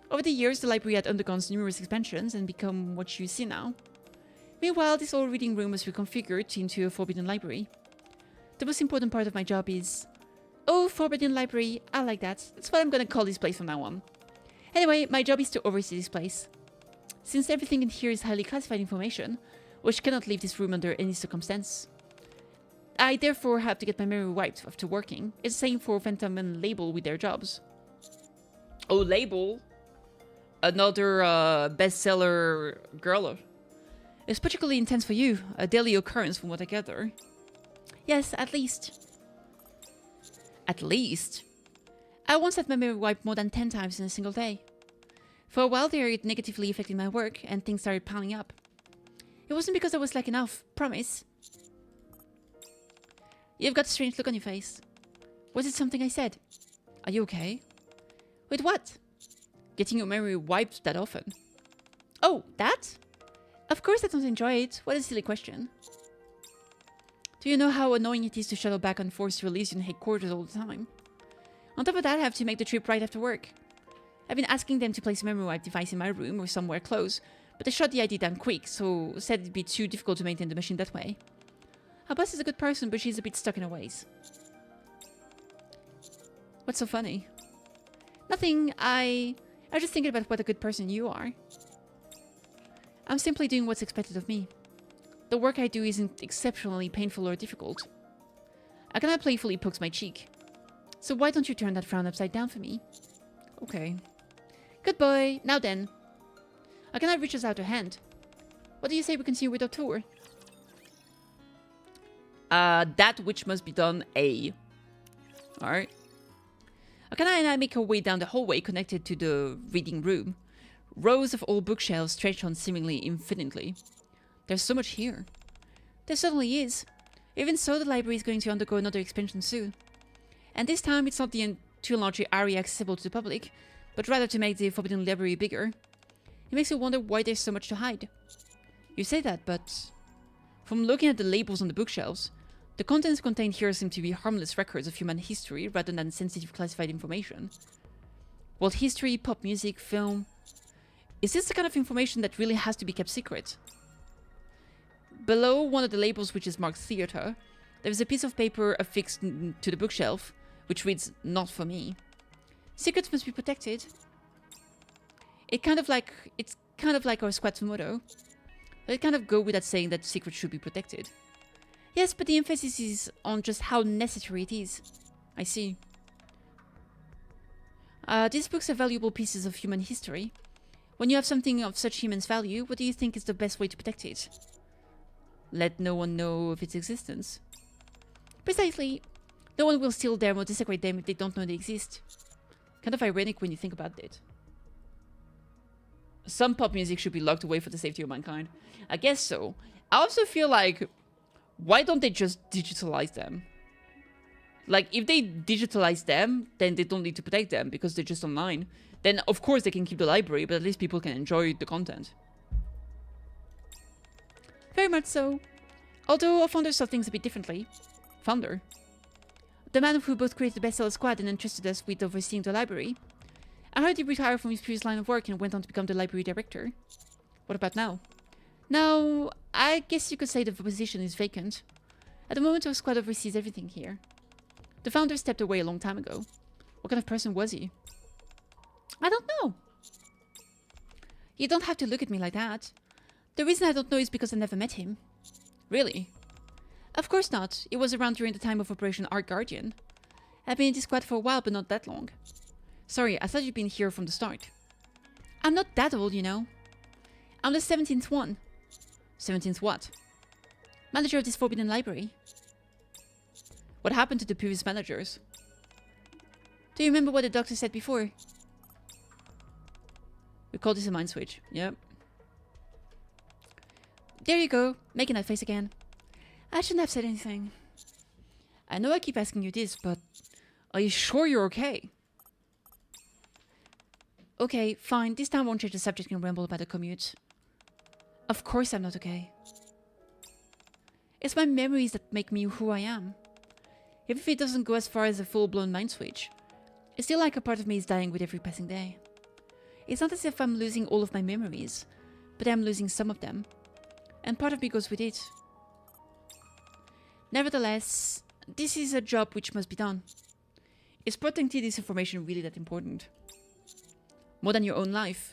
Over the years, the library had undergone numerous expansions and become what you see now. Meanwhile, this old reading room was reconfigured into a forbidden library. The most important part of my job is... Oh, forbidden library, I like that. That's what I'm gonna call this place from now on. Anyway, my job is to oversee this place. Since everything in here is highly classified information, which cannot leave this room under any circumstance, I therefore have to get my memory wiped after working. It's the same for Phantom and Label with their jobs. Oh, Label? Another bestseller girl. It's particularly intense for you, a daily occurrence from what I gather. Yes, at least. At least? I once had my memory wiped more than 10 times in a single day. For a while there, it negatively affected my work, and things started piling up. It wasn't because I was slacking off, promise. You've got a strange look on your face. Was it something I said? Are you okay? With what? Getting your memory wiped that often. Oh, that? Of course I don't enjoy it. What a silly question. Do you know how annoying it is to shuttle back and forth to Elysian headquarters all the time? On top of that, I have to make the trip right after work. I've been asking them to place a memory wipe device in my room or somewhere close, but they shot the idea down quick, so said it'd be too difficult to maintain the machine that way. Our boss is a good person, but she's a bit stuck in her ways. What's so funny? Nothing, I was just thinking about what a good person you are. I'm simply doing what's expected of me. The work I do isn't exceptionally painful or difficult. Arcana playfully pokes my cheek. So why don't you turn that frown upside down for me? Okay. Good boy. Now then. Arcana reaches out her hand. What do you say we continue with our tour? That which must be done, A. Alright. Arcana and I make our way down the hallway connected to the reading room. Rows of old bookshelves stretch on seemingly infinitely. There's so much here. There certainly is. Even so, the library is going to undergo another expansion soon. And this time, it's not the too large area accessible to the public, but rather to make the Forbidden Library bigger. It makes you wonder why there's so much to hide. You say that, but from looking at the labels on the bookshelves, the contents contained here seem to be harmless records of human history rather than sensitive classified information. World history, pop music, film. Is this the kind of information that really has to be kept secret? Below one of the labels, which is marked theater, there is a piece of paper affixed to the bookshelf, which reads, "Not for me." Secrets must be protected. It's kind of like our squad's motto. It kind of go with that saying that secrets should be protected. Yes, but the emphasis is on just how necessary it is. I see. These books are valuable pieces of human history. When you have something of such immense value, what do you think is the best way to protect it? Let no one know of its existence. Precisely. No one will steal them or desecrate them if they don't know they exist. Kind of ironic when you think about it. Some pop music should be locked away for the safety of mankind. I guess so. I also feel like, why don't they just digitalize them? Like, if they digitalize them, then they don't need to protect them because they're just online. Then, of course, they can keep the library, but at least people can enjoy the content. Very much so. Although our founder saw things a bit differently. Founder? The man who both created the bestseller squad and entrusted us with overseeing the library. I heard he retired from his previous line of work and went on to become the library director. What about now? Now, I guess you could say the position is vacant. At the moment, our squad oversees everything here. The founder stepped away a long time ago. What kind of person was he? I don't know. You don't have to look at me like that. The reason I don't know is because I never met him. Really? Of course not. It was around during the time of Operation Arc Guardian. I've been in this squad for a while, but not that long. Sorry, I thought you'd been here from the start. I'm not that old, you know. I'm the 17th one. 17th what? Manager of this Forbidden Library. What happened to the previous managers? Do you remember what the doctor said before? We call this a mind switch. Yep. There you go, making that face again. I shouldn't have said anything. I know I keep asking you this, but are you sure you're okay? Okay, fine. This time I won't change the subject and ramble about the commute. Of course I'm not okay. It's my memories that make me who I am. Even if it doesn't go as far as a full-blown mind switch, it's still like a part of me is dying with every passing day. It's not as if I'm losing all of my memories, but I'm losing some of them. And part of me goes with it. Nevertheless, this is a job which must be done. Is protecting this information really that important? More than your own life?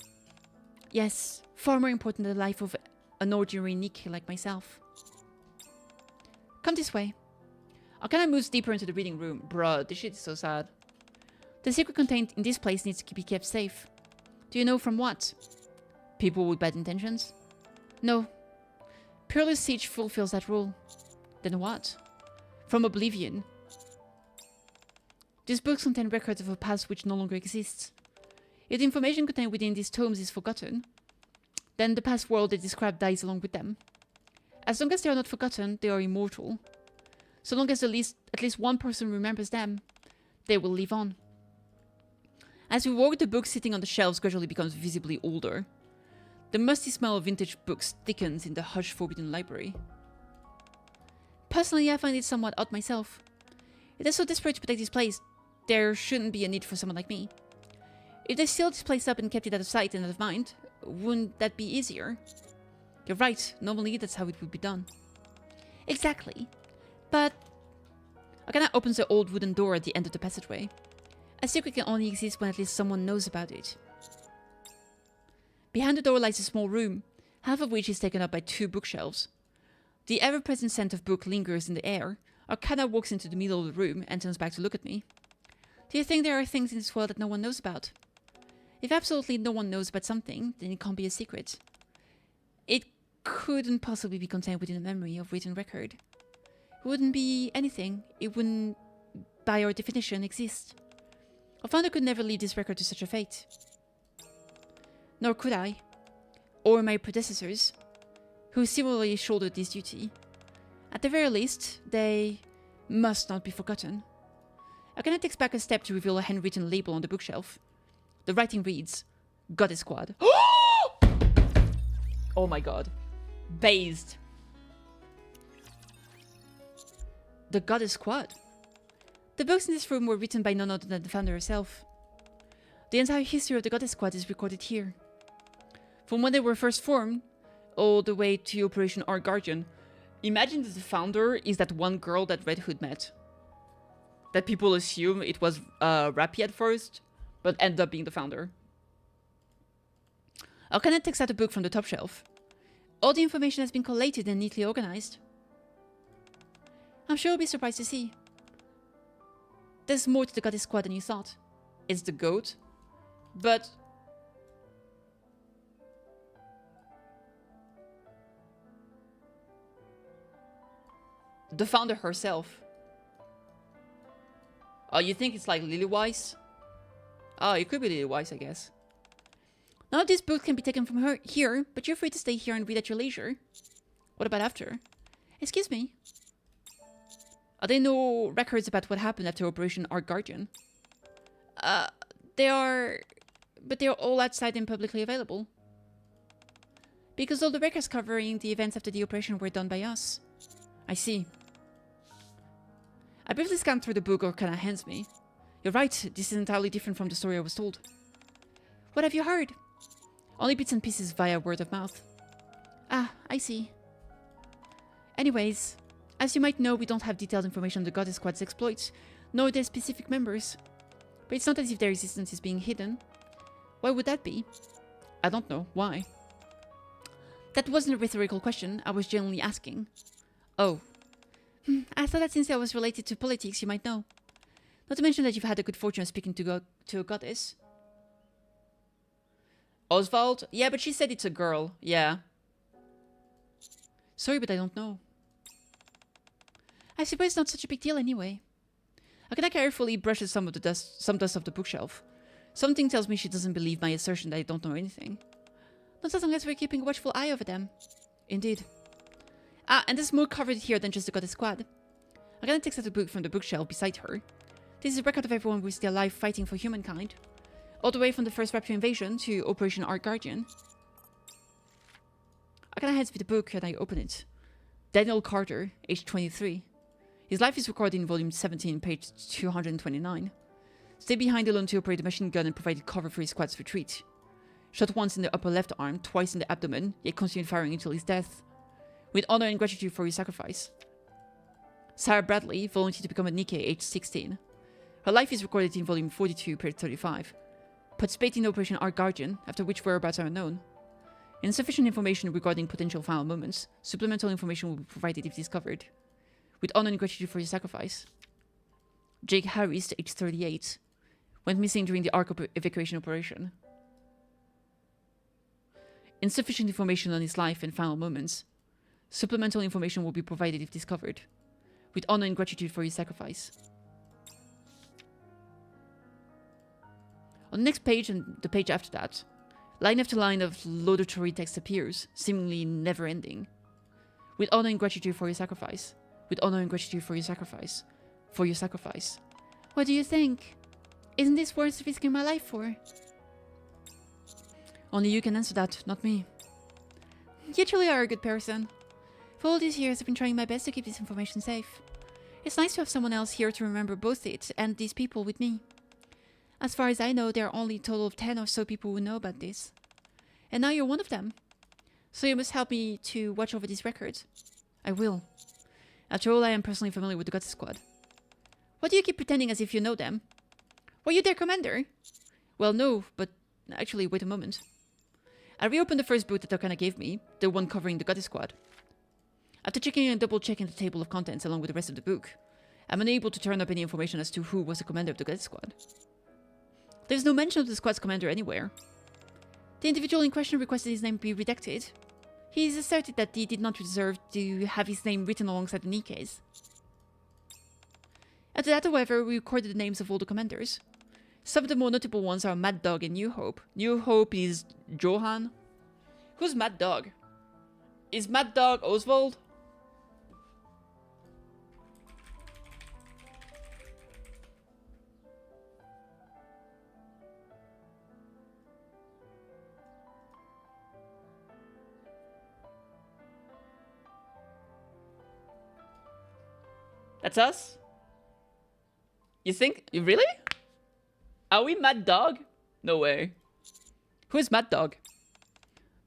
Yes, far more important than the life of an ordinary Nikke like myself. Come this way. Arcana moves deeper into the reading room. Bruh, this shit is so sad. The secret contained in this place needs to be kept safe. Do you know from what? People with bad intentions? No. Purely Siege fulfills that rule. Then what? From oblivion. These books contain records of a past which no longer exists. If the information contained within these tomes is forgotten, then the past world they describe dies along with them. As long as they are not forgotten, they are immortal. So long as at least one person remembers them, they will live on. As we walk, the book sitting on the shelves gradually becomes visibly older. The musty smell of vintage books thickens in the hushed Forbidden Library. Personally, I find it somewhat odd myself. If they're so desperate to protect this place, there shouldn't be a need for someone like me. If they sealed this place up and kept it out of sight and out of mind, wouldn't that be easier? You're right, normally that's how it would be done. Exactly. But Arcana opens the old wooden door at the end of the passageway. A secret can only exist when at least someone knows about it. Behind the door lies a small room, half of which is taken up by 2 bookshelves. The ever-present scent of book lingers in the air. Arcana walks into the middle of the room and turns back to look at me. Do you think there are things in this world that no one knows about? If absolutely no one knows about something, then it can't be a secret. It couldn't possibly be contained within a memory of written record. It wouldn't be anything. It wouldn't, by our definition, exist. Our founder could never leave this record to such a fate. Nor could I, or my predecessors, who similarly shouldered this duty. At the very least, they must not be forgotten. Arcana takes back a step to reveal a handwritten label on the bookshelf. The writing reads, Goddess Squad. Oh my god. Based. The Goddess Squad. The books in this room were written by none other than the founder herself. The entire history of the Goddess Squad is recorded here. From when they were first formed, all the way to Operation Our Guardian. Imagine that the founder is that one girl that Red Hood met. That people assume it was Rappy at first, but ended up being the founder. Arcana takes out a book from the top shelf. All the information has been collated and neatly organized. I'm sure you'll be surprised to see. There's more to the Goddess Squad than you thought. It's the goat, but... the founder herself. Oh, you think it's like Lilywise? Oh, it could be Lilywise, I guess. None of these books can be taken from her here, but you're free to stay here and read at your leisure. What about after? Excuse me. Are there no records about what happened after Operation Our Guardian? They are... but they are all outside and publicly available. Because all the records covering the events after the operation were done by us. I see. I briefly scanned through the book Arcana hands me. You're right, this is entirely different from the story I was told. What have you heard? Only bits and pieces via word of mouth. Ah, I see. Anyways, as you might know, we don't have detailed information on the Goddess Squad's exploits, nor their specific members. But it's not as if their existence is being hidden. Why would that be? I don't know. Why? That wasn't a rhetorical question, I was genuinely asking. Oh. I thought that since I was related to politics, you might know. Not to mention that you've had the good fortune of speaking to a goddess. Oswald? Yeah, but she said it's a girl. Yeah. Sorry, but I don't know. I suppose it's not such a big deal anyway. Arcana carefully brushes some dust off the bookshelf. Something tells me she doesn't believe my assertion that I don't know anything. Not as long as we're keeping a watchful eye over them. Indeed. Ah, and there's more covered here than just the Goddess Squad. Arcana takes out a book from the bookshelf beside her. This is a record of everyone who's still alive fighting for humankind. All the way from the first Rapture invasion to Operation Our Guardian. Arcana hands me the book and I open it. Daniel Carter, age 23. His life is recorded in volume 17, page 229. Stayed behind alone to operate a machine gun and provided cover for his squad's retreat. Shot once in the upper left arm, twice in the abdomen, yet continued firing until his death. With honor and gratitude for his sacrifice. Sarah Bradley volunteered to become a Nikke, age 16. Her life is recorded in volume 42, page 35. Participated in Operation Our Guardian, after which whereabouts are unknown. Insufficient information regarding potential final moments. Supplemental information will be provided if discovered. With honor and gratitude for his sacrifice. Jake Harris, age 38. Went missing during the Ark evacuation operation. Insufficient information on his life and final moments. Supplemental information will be provided if discovered. With honor and gratitude for his sacrifice. On the next page and the page after that, line after line of laudatory text appears, seemingly never ending. With honor and gratitude for your sacrifice. With honor and gratitude for your sacrifice. For your sacrifice. What do you think? Isn't this worth risking my life for? Only you can answer that, not me. You truly are a good person. For all these years, I've been trying my best to keep this information safe. It's nice to have someone else here to remember both it and these people with me. As far as I know, there are only a total of 10 or so people who know about this. And now you're one of them. So you must help me to watch over these records. I will. After all, I am personally familiar with the Gacha Squad. Why do you keep pretending as if you know them? Were you their commander? Well, no, but actually, wait a moment. I reopened the first book that Arcana gave me, the one covering the Goddess Squad. After checking and double-checking the table of contents along with the rest of the book, I'm unable to turn up any information as to who was the commander of the Goddess Squad. There's no mention of the squad's commander anywhere. The individual in question requested his name be redacted. He has asserted that he did not deserve to have his name written alongside the Nikke's. After that, however, we recorded the names of all the commanders. Some of the more notable ones are Mad Dog and New Hope. New Hope is Johan. Who's Mad Dog? Is Mad Dog Oswald? That's us? You think? Really? Are we Mad Dog? No way. Who is Mad Dog?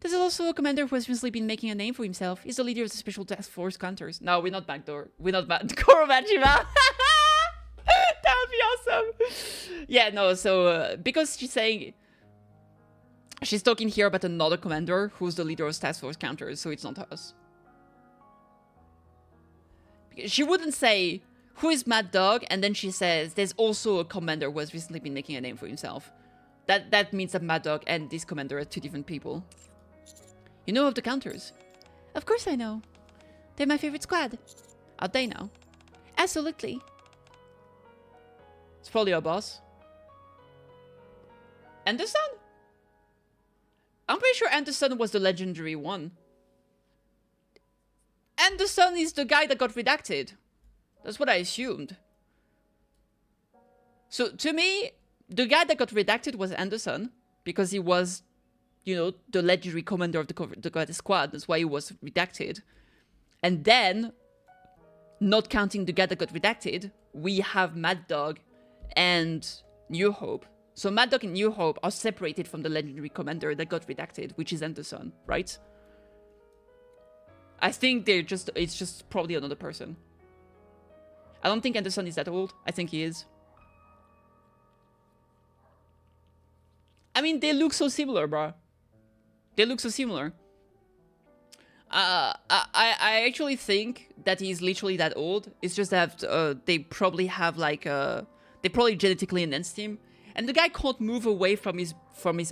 There's also a commander who has recently been making a name for himself. He's the leader of the Special Task Force Counters. No, we're not Backdoor. We're not Koromachima. That would be awesome. Yeah, no, so because she's saying... She's talking here about another commander who's the leader of Task Force Counters, so it's not us. She wouldn't say, who is Mad Dog? And then she says, there's also a commander who has recently been making a name for himself. That means that Mad Dog and this commander are two different people. You know of the Counters? Of course I know. They're my favorite squad. Are they now? Absolutely. It's probably our boss. Anderson? I'm pretty sure Anderson was the legendary one. Anderson is the guy that got redacted. That's what I assumed. So, to me, the guy that got redacted was Anderson, because he was, you know, the legendary commander of the Goddess Squad. That's why he was redacted. And then, not counting the guy that got redacted, we have Mad Dog and New Hope. So Mad Dog and New Hope are separated from the legendary commander that got redacted, which is Anderson, right? I think it's just probably another person. I don't think Anderson is that old. I think he is. I mean, they look so similar, bro. They look so similar. I actually think that he's literally that old. It's just that they probably have like they probably genetically enhanced him, and the guy can't move away from his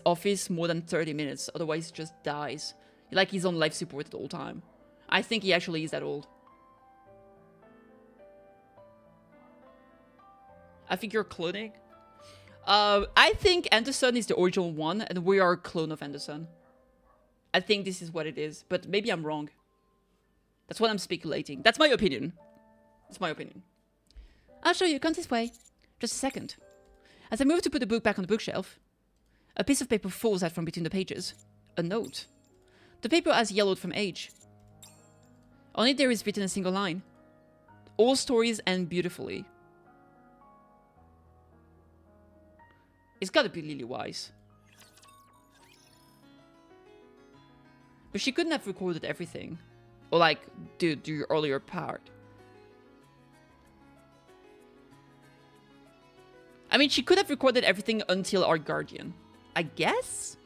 office more than 30 minutes, otherwise he just dies. Like he's on life support at all time. I think he actually is that old. I think you're cloning. I think Anderson is the original one, and we are a clone of Anderson. I think this is what it is, but maybe I'm wrong. That's what I'm speculating. That's my opinion. That's my opinion. I'll show you. Come this way. Just a second. As I move to put the book back on the bookshelf, a piece of paper falls out from between the pages. A note. The paper has yellowed from age. On it there is written a single line. All stories end beautifully. It's gotta be Lily Wise. But she couldn't have recorded everything. Or like, do your earlier part. I mean, she could have recorded everything until Our Guardian. I guess?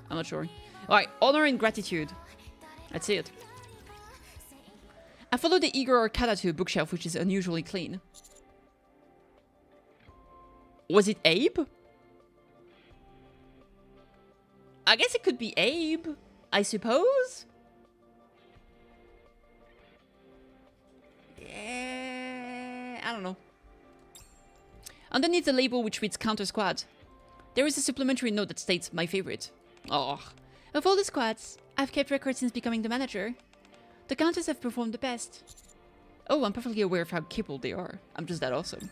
I'm not sure. Alright, honor and gratitude. Let's see it. I follow the eager Arcana to a bookshelf which is unusually clean. Was it Abe? I guess it could be Abe, I suppose? I don't know. Underneath the label which reads Counter Squad, there is a supplementary note that states my favorite. Oh. Of all the squads, I've kept records since becoming the manager. The counters have performed the best. Oh, I'm perfectly aware of how capable they are. I'm just that awesome.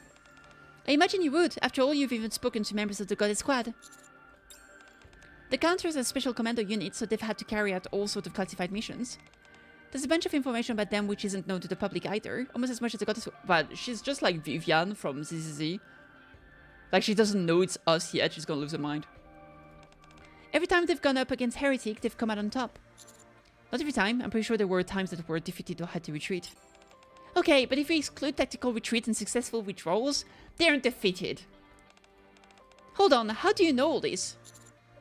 I imagine you would. After all, you've even spoken to members of the Goddess Squad. The counters are special commando units, so they've had to carry out all sorts of classified missions. There's a bunch of information about them which isn't known to the public either, almost as much as the Goddess. But she's just like Vivian from ZZZ. Like, she doesn't know it's us yet, she's gonna lose her mind. Every time they've gone up against Heretic, they've come out on top. Not every time, I'm pretty sure there were times that were defeated or had to retreat. Okay, but if we exclude tactical retreat and successful withdrawals, they aren't defeated. Hold on, how do you know all this?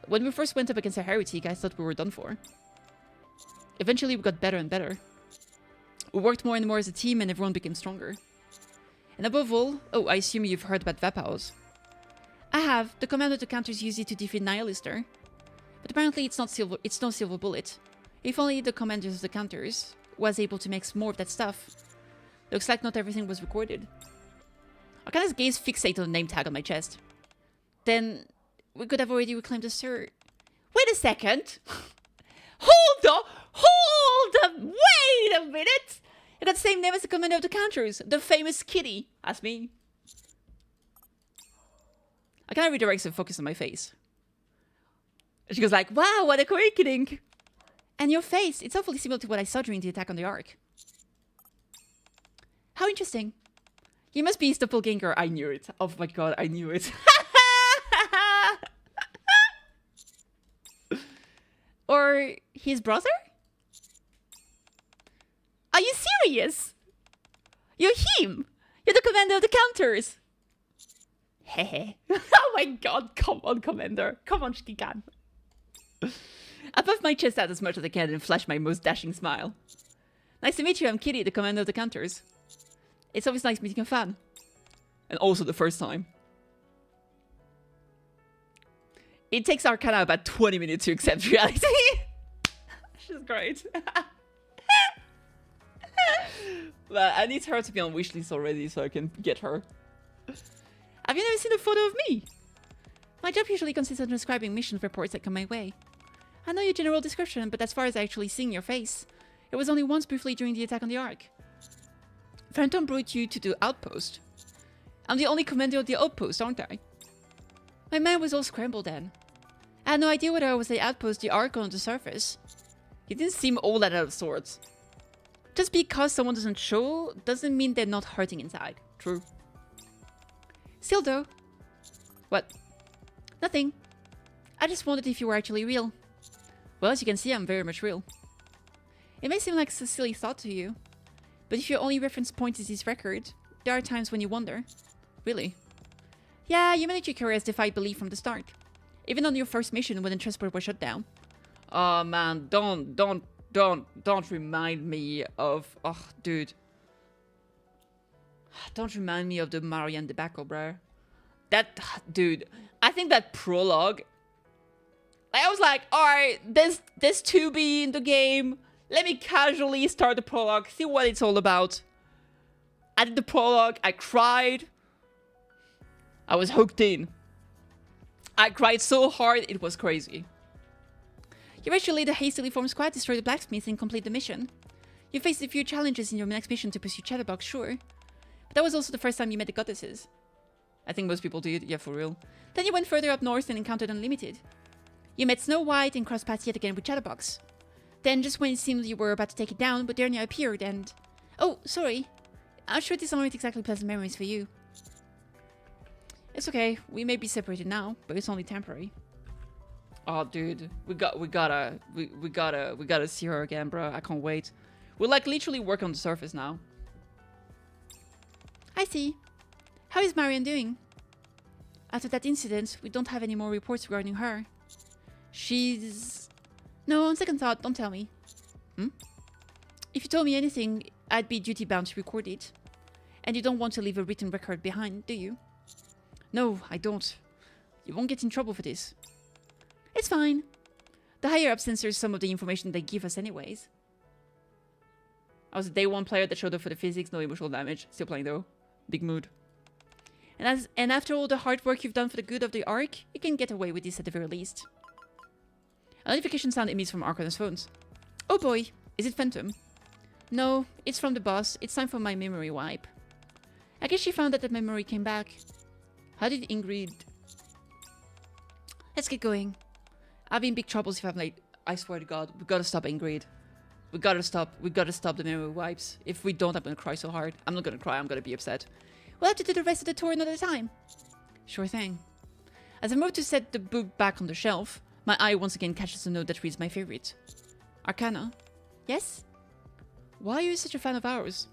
When we first went up against a heretic, I thought we were done for. Eventually, we got better and better. We worked more and more as a team, and everyone became stronger. And above all, oh, I assume you've heard about Vapors. I have. The commander to counters used it to defeat Nihilister. But apparently it's no silver bullet. If only the commanders of the counters was able to make more of that stuff. Looks like not everything was recorded. Arcana's gaze fixated on the name tag on my chest. Then we could have already reclaimed the cert. Wait a second! Hold on! Wait a minute! I got the same name as the commander of the counters, the famous Kitty. That's me. Arcana redirects the focus on my face. She goes like, wow, what a coincidence! And your face, it's awfully similar to what I saw during the attack on the Ark. How interesting. You must be his doppelganger. I knew it. Oh my god, I knew it. Or his brother? Are you serious? You're him! You're the commander of the counters! Hehe. Oh my god, come on, commander. Come on, Shikikan. I puffed my chest out as much as I can and flashed my most dashing smile. Nice to meet you, I'm Kitty, the commander of the counters. It's always nice meeting a fan. And also the first time. It takes Arcana about 20 minutes to accept reality. She's great. But I need her to be on wishlist already so I can get her. Have you never seen a photo of me? My job usually consists of transcribing mission reports that come my way. I know your general description, but as far as actually seeing your face, it was only once briefly during the attack on the Ark. Phantom brought you to the outpost. I'm the only commander of the outpost, aren't I? My mind was all scrambled then. I had no idea whether I was the outpost, the Ark, or on the surface. You didn't seem all that out of sorts. Just because someone doesn't show doesn't mean they're not hurting inside. True. Still though. What? Nothing. I just wondered if you were actually real. Well, as you can see, I'm very much real. It may seem like a silly thought to you, but if your only reference point is this record, there are times when you wonder. Really? Yeah, humanity curious defied belief from the start. Even on your first mission when the transport was shut down. Oh man, don't remind me of... Oh, dude. Don't remind me of the Marianne debacle, bro. That... Dude, I think that prologue... I was like, alright, there's 2B in the game. Let me casually start the prologue, see what it's all about. I did the prologue, I cried. I was hooked in. I cried so hard, it was crazy. You eventually lead a hastily formed squad, destroy the blacksmith, and complete the mission. You faced a few challenges in your next mission to pursue Chatterbox, sure. But that was also the first time you met the goddesses. I think most people did, yeah, for real. Then you went further up north and encountered Unlimited. You met Snow White and crossed paths yet again with Chatterbox. Then, just when it seemed you were about to take it down, but Dernier appeared and... Oh, sorry. I'm sure these aren't exactly pleasant memories for you. It's okay. We may be separated now, but it's only temporary. Oh, dude. We gotta see her again, bro. I can't wait. We'll, like, literally work on the surface now. I see. How is Marianne doing? After that incident, we don't have any more reports regarding her. She's... No, on second thought, don't tell me. Hmm? If you told me anything, I'd be duty-bound to record it. And you don't want to leave a written record behind, do you? No, I don't. You won't get in trouble for this. It's fine. The higher-up censors some of the information they give us anyways. I was a day one player that showed up for the physics, no emotional damage. Still playing though. Big mood. And after all the hard work you've done for the good of the Ark, you can get away with this at the very least. A notification sound emits from Arcana's phones. Oh boy, is it Phantom? No, it's from the boss. It's time for my memory wipe. I guess she found that the memory came back. How did Ingrid... Let's get going. I'll be in big troubles if I'm late. I swear to God, we gotta stop Ingrid. We gotta stop the memory wipes. If we don't, I'm gonna cry so hard. I'm not gonna cry, I'm gonna be upset. We'll have to do the rest of the tour another time. Sure thing. As I move to set the book back on the shelf, my eye once again catches a note that reads my favorite. Arcana. Yes? Why are you such a fan of ours?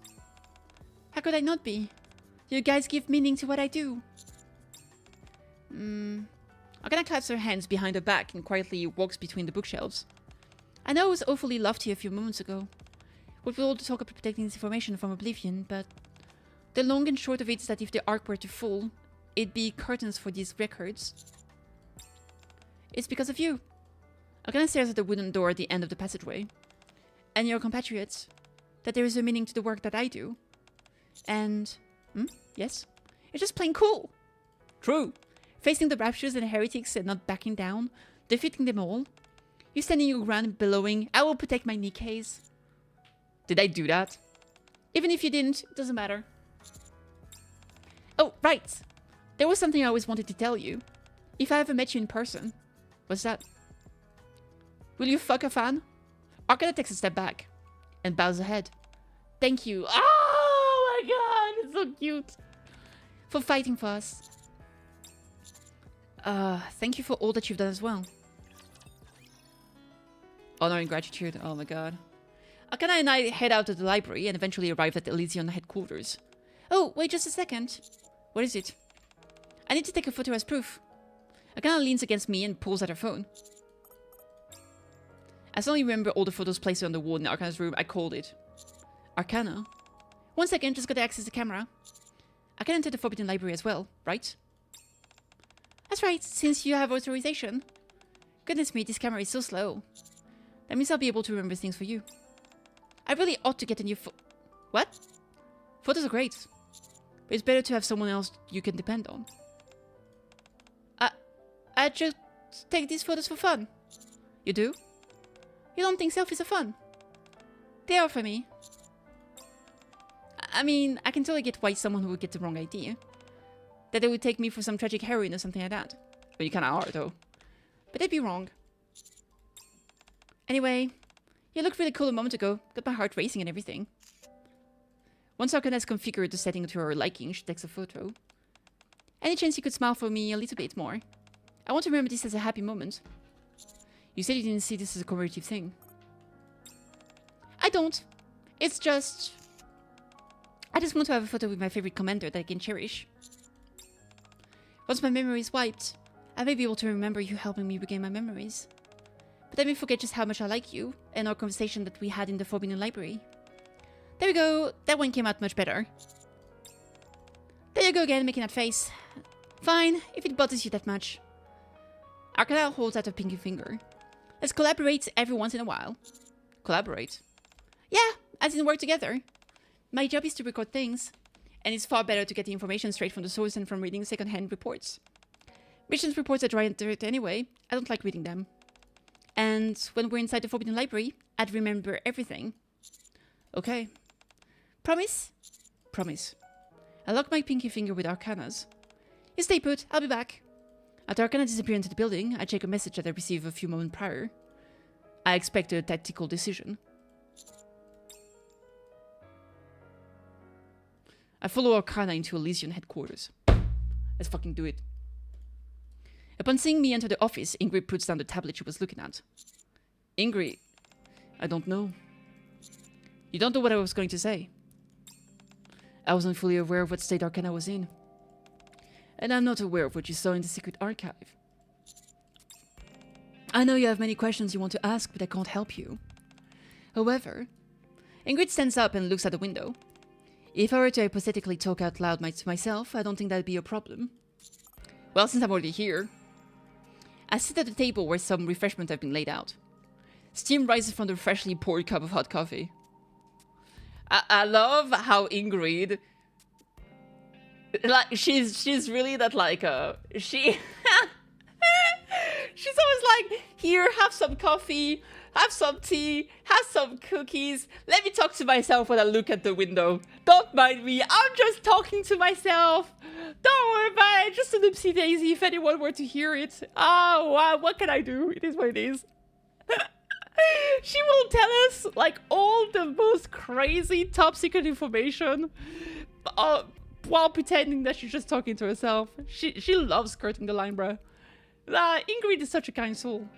How could I not be? You guys give meaning to what I do. Arcana clasps her hands behind her back and quietly walks between the bookshelves. I know it was awfully lofty a few moments ago, with all the talk of protecting this information from oblivion, but the long and short of it is that if the Ark were to fall, it'd be curtains for these records. It's because of you. Arcana stares at the wooden door at the end of the passageway. And your compatriots. That there is a meaning to the work that I do. And... yes? It's just plain cool. True. Facing the raptures and the heretics and not backing down. Defeating them all. You standing your ground and bellowing, I will protect my Nikkes. Did I do that? Even if you didn't, it doesn't matter. Oh, right. There was something I always wanted to tell you. If I ever met you in person. What's that? Will you fuck a fan? Arcana takes a step back and bows her head. Thank you. Oh my god, it's so cute. For fighting for us. Thank you for all that you've done as well. Honor and gratitude. Oh my god. Arcana and I head out to the library and eventually arrive at the Elysian headquarters. Oh, wait just a second. What is it? I need to take a photo as proof. Arcana leans against me and pulls at her phone. I suddenly remember all the photos placed on the wall in Arcana's room. I called it. Arcana? 1 second, just gotta access the camera. I can enter the Forbidden Library as well, right? That's right, since you have authorization. Goodness me, this camera is so slow. That means I'll be able to remember things for you. I really ought to get a new What? Photos are great. But it's better to have someone else you can depend on. I just take these photos for fun. You do? You don't think selfies are fun? They are for me. I mean, I can totally get why someone would get the wrong idea. That they would take me for some tragic heroine or something like that. Well, you kinda are, though. But they'd be wrong. Anyway, you looked really cool a moment ago. Got my heart racing and everything. Once Arcana has configured the setting to her liking, she takes a photo. Any chance you could smile for me a little bit more? I want to remember this as a happy moment. You said you didn't see this as a commemorative thing. I don't. It's just... I just want to have a photo with my favorite commander that I can cherish. Once my memory is wiped, I may be able to remember you helping me regain my memories. But I may forget just how much I like you and our conversation that we had in the Forbidden Library. There we go. That one came out much better. There you go again, making that face. Fine, if it bothers you that much. Arcana holds out her pinky finger. Let's collaborate every once in a while. Collaborate? Yeah, as in work together. My job is to record things. And it's far better to get the information straight from the source than from reading second-hand reports. Missions reports are dry and dirty anyway. I don't like reading them. And when we're inside the Forbidden Library, I'd remember everything. Okay. Promise? Promise. I lock my pinky finger with Arcana's. You stay put, I'll be back. After Arcana disappears into the building, I check a message that I received a few moments prior. I expect a tactical decision. I follow Arcana into Elysian headquarters. Let's fucking do it. Upon seeing me enter the office, Ingrid puts down the tablet she was looking at. Ingrid, I don't know. You don't know what I was going to say. I wasn't fully aware of what state Arcana was in. And I'm not aware of what you saw in the secret archive. I know you have many questions you want to ask, but I can't help you. However, Ingrid stands up and looks at the window. If I were to hypothetically talk out loud to myself, I don't think that'd be a problem. Well, since I'm already here, I sit at the table where some refreshments have been laid out. Steam rises from the freshly poured cup of hot coffee. I love how Ingrid, like, she's really that, like, she's always like, here, have some coffee, have some tea, have some cookies. Let me talk to myself when I look at the window. Don't mind me, I'm just talking to myself. Don't worry about it, just an oopsie daisy if anyone were to hear it. Oh, wow, what can I do? It is what it is. She will tell us, like, all the most crazy top secret information while pretending that she's just talking to herself. She loves skirting the line, bruh. Ingrid is such a kind soul.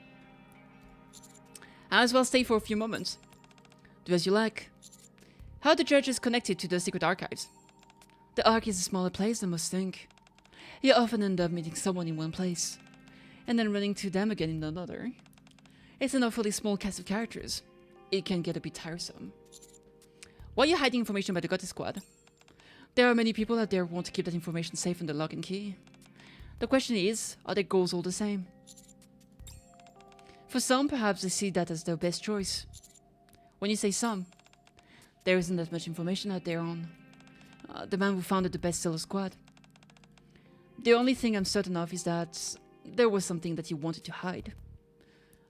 I as well stay for a few moments. Do as you like. How are the judges connected to the secret archives? The Ark is a smaller place than most think. You often end up meeting someone in one place. and then running to them again in another. It's an awfully small cast of characters. It can get a bit tiresome. Why are you hiding information about the Gacha squad? There are many people out there who want to keep that information safe on the lock and key. The question is, are their goals all the same? For some, perhaps they see that as their best choice. When you say some, there isn't that much information out there on the man who founded the bestseller squad. The only thing I'm certain of is that there was something that he wanted to hide.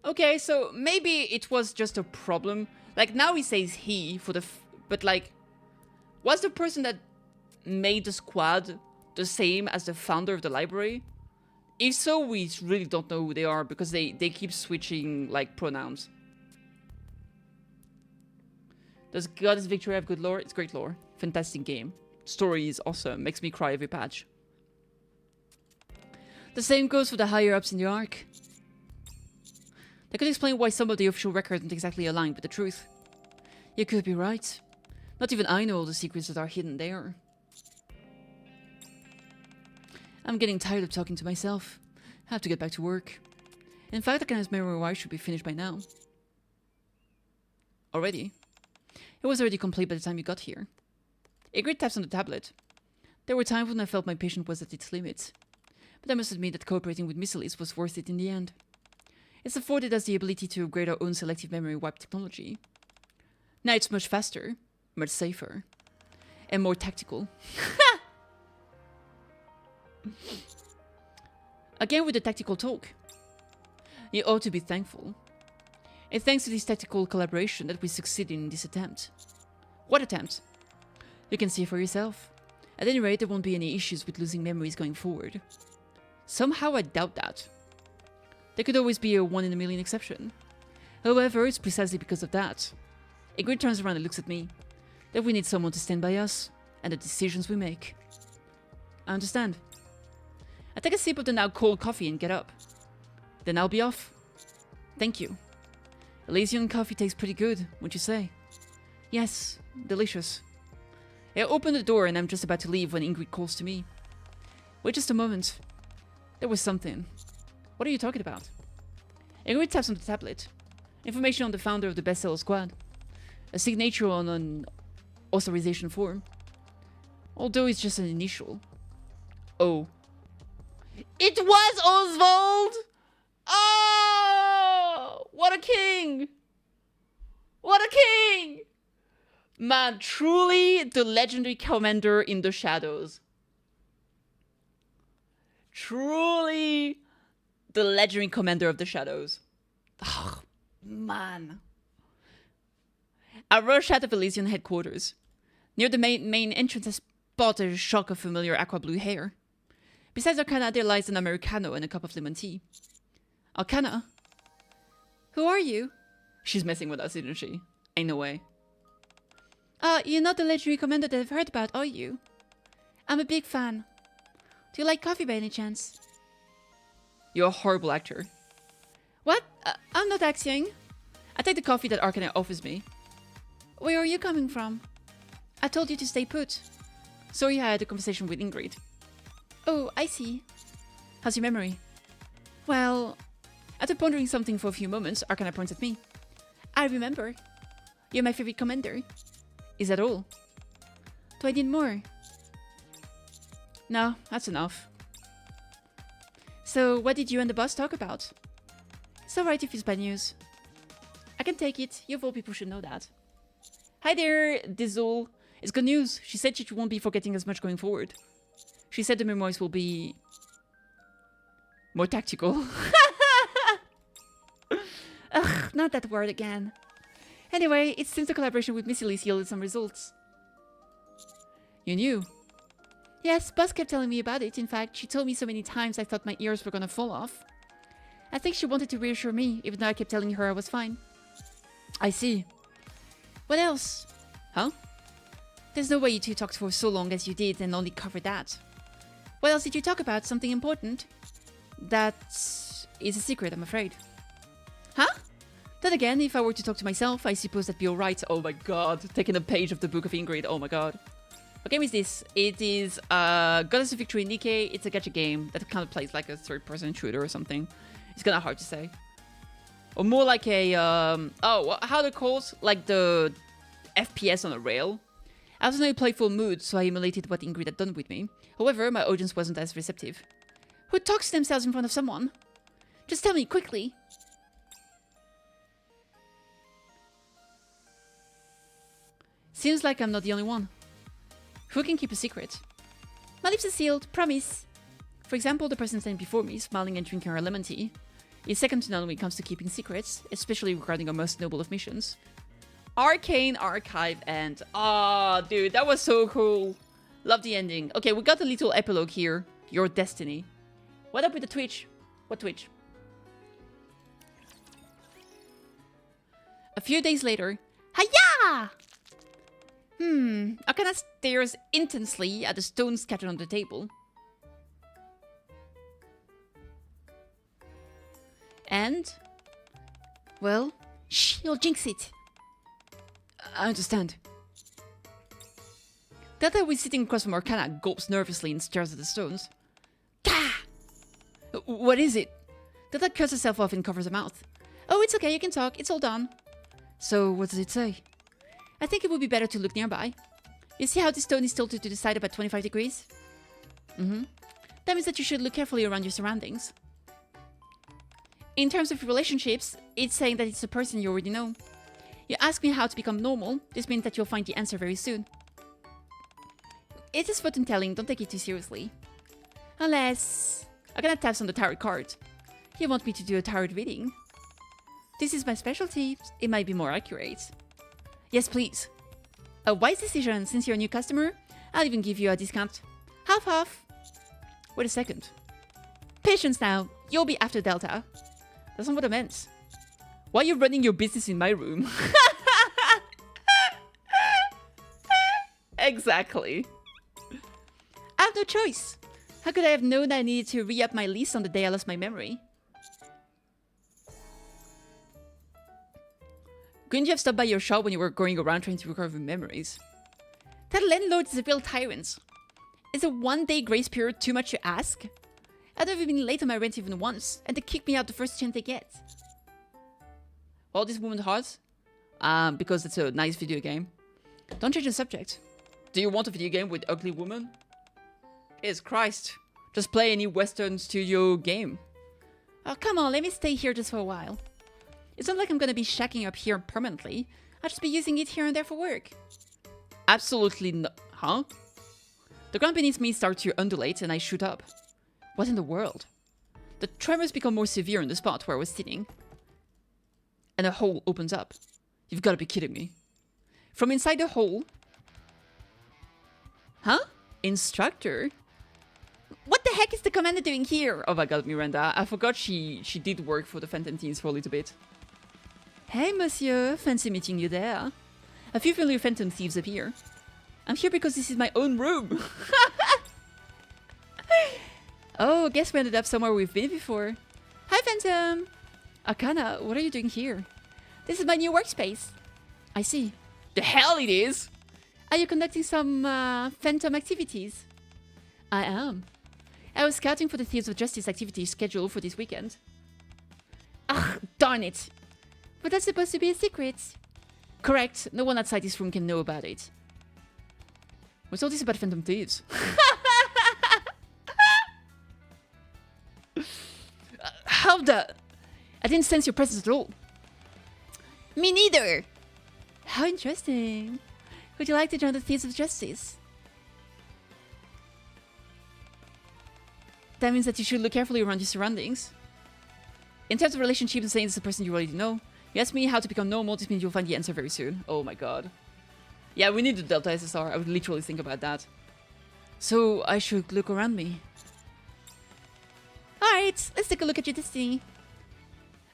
Okay, so maybe it was just a problem. Like, now he says he for the... but, like, was the person that made the squad the same as the founder of the library? If so, we really don't know who they are because they keep switching, like, pronouns. Does Goddess Victory have good lore? It's great lore. Fantastic game. Story is awesome. Makes me cry every patch. The same goes for the higher-ups in the arc. That could explain why some of the official records aren't exactly aligned with the truth. You could be right. Not even I know all the secrets that are hidden there. I'm getting tired of talking to myself. I have to get back to work. In fact, Arcana's memory wire should be finished by now. Already? It was already complete by the time you got here. Ingrid taps on the tablet. There were times when I felt my patience was at its limits. But I must admit that cooperating with Miss Elise was worth it in the end. It's afforded us the ability to upgrade our own selective memory wipe technology. Now it's much faster, much safer, and more tactical. Again with the tactical talk. You ought to be thankful. It's thanks to this tactical collaboration that we succeeded in this attempt. What attempt? You can see for yourself. At any rate, there won't be any issues with losing memories going forward. Somehow I doubt that. There could always be a 1 in a million exception. However, it's precisely because of that. Ingrid turns around and looks at me. That we need someone to stand by us, and the decisions we make. I understand. I take a sip of the now cold coffee and get up. Then I'll be off. Thank you. Elysian coffee tastes pretty good, wouldn't you say? Yes, delicious. I open the door and I'm just about to leave when Ingrid calls to me. Wait just a moment. There was something. What are you talking about? Ingrid taps on the tablet. Information on the founder of the bestseller squad. A signature on an authorization form. Although it's just an initial. Oh. It was Oswald! Oh! What a king! What a king! Man, truly the legendary commander in the shadows. Truly the legendary commander of the shadows. Oh, man. I rush out of Elysian headquarters. Near the main entrance, I spot a shock of familiar aqua blue hair. Besides Arcana, there lies an Americano and a cup of lemon tea. Arcana? Who are you? She's messing with us, isn't she? Ain't no way. You're not the legendary commander that I've heard about, are you? I'm a big fan. Do you like coffee by any chance? You're a horrible actor. What? I'm not acting. I take the coffee that Arcana offers me. Where are you coming from? I told you to stay put. Sorry, I had a conversation with Ingrid. Oh, I see. How's your memory? Well, after pondering something for a few moments, Arcana points at me. I remember. You're my favorite commander. Is that all? Do I need more? No, that's enough. So, what did you and the boss talk about? It's alright if it's bad news. I can take it. You of all people should know that. Hi there, Dizzle. It's good news. She said she won't be forgetting as much going forward. She said the memoirs will be more tactical. Ugh, not that word again. Anyway, it seems the collaboration with Miss Elise yielded some results. You knew? Yes, Buzz kept telling me about it. In fact, she told me so many times I thought my ears were gonna fall off. I think she wanted to reassure me, even though I kept telling her I was fine. I see. What else? Huh? There's no way you two talked for so long as you did and only covered that. What else did you talk about? Something important? That is a secret, I'm afraid. Huh? Then again, if I were to talk to myself, I suppose that'd be alright. Oh my god, taking a page of the Book of Ingrid, oh my god. What game is this? It is Goddess of Victory Nikke. It's a gacha game that kind of plays like a third-person shooter or something. It's kind of hard to say. Or more like a... how they're called? Like the FPS on a rail. I was in a playful mood, so I emulated what Ingrid had done with me. However, my audience wasn't as receptive. Who talks to themselves in front of someone? Just tell me, quickly. Seems like I'm not the only one. Who can keep a secret? My lips are sealed, promise. For example, the person standing before me, smiling and drinking her lemon tea, is second to none when it comes to keeping secrets, especially regarding our most noble of missions. Arcane Archive and... Ah, dude, that was so cool. Love the ending. Okay, we got a little epilogue here. Your destiny. What up with the Twitch? What Twitch? A few days later... Hiya! Arcana stares intensely at the stones scattered on the table. And... Well... Shh, you'll jinx it. I understand. Delta, who is sitting across from Arcana, gulps nervously and stares at the stones. Gah! What is it? Delta cuts herself off and covers her mouth. Oh, it's okay, you can talk. It's all done. So, what does it say? I think it would be better to look nearby. You see how this stone is tilted to the side about 25 degrees? That means that you should look carefully around your surroundings. In terms of relationships, it's saying that it's a person you already know. You ask me how to become normal. This means that you'll find the answer very soon. It is fortune telling, don't take it too seriously. Unless... I'm gonna tap on the tarot card. You want me to do a tarot reading? This is my specialty. It might be more accurate. Yes, please. A wise decision. Since you're a new customer, I'll even give you a discount. Half. Wait a second. Patience now. You'll be after Delta. That's not what I meant. Why are you running your business in my room? Exactly. I have no choice. How could I have known I needed to re-up my lease on the day I lost my memory? Couldn't you have stopped by your shop when you were going around trying to recover memories? That landlord is a real tyrant. Is a one-day grace period too much to ask? I've never been late on my rent even once, and they kick me out the first chance they get. Well, this woman hot? Because it's a nice video game. Don't change the subject. Do you want a video game with ugly woman? Yes, Christ. Just play any Western studio game. Oh, come on, let me stay here just for a while. It's not like I'm gonna be shacking up here permanently. I'll just be using it here and there for work. Absolutely no... Huh? The ground beneath me starts to undulate and I shoot up. What in the world? The tremors become more severe in the spot where I was sitting. And a hole opens up. You've gotta be kidding me. From inside the hole... Huh? Instructor? What the heck is the commander doing here? Oh my god, Miranda. I forgot she did work for the Phantom Teams for a little bit. Hey, monsieur. Fancy meeting you there. A few familiar Phantom Thieves appear. I'm here because this is my own room. Oh, guess we ended up somewhere we've been before. Hi, Phantom. Arcana, what are you doing here? This is my new workspace. I see. The hell it is? Are you conducting some Phantom activities? I am. I was scouting for the Thieves of Justice activities scheduled for this weekend. Ugh, darn it. But that's supposed to be a secret. Correct. No one outside this room can know about it. What's all this about Phantom Thieves? How the... I didn't sense your presence at all. Me neither. How interesting. Would you like to join the Thieves of Justice? That means that you should look carefully around your surroundings. In terms of relationships and saying it's the person you already know, you ask me how to become normal, this means you'll find the answer very soon. Oh my god. Yeah, we need the Delta SSR. I would literally think about that. So, I should look around me. Alright, let's take a look at your destiny.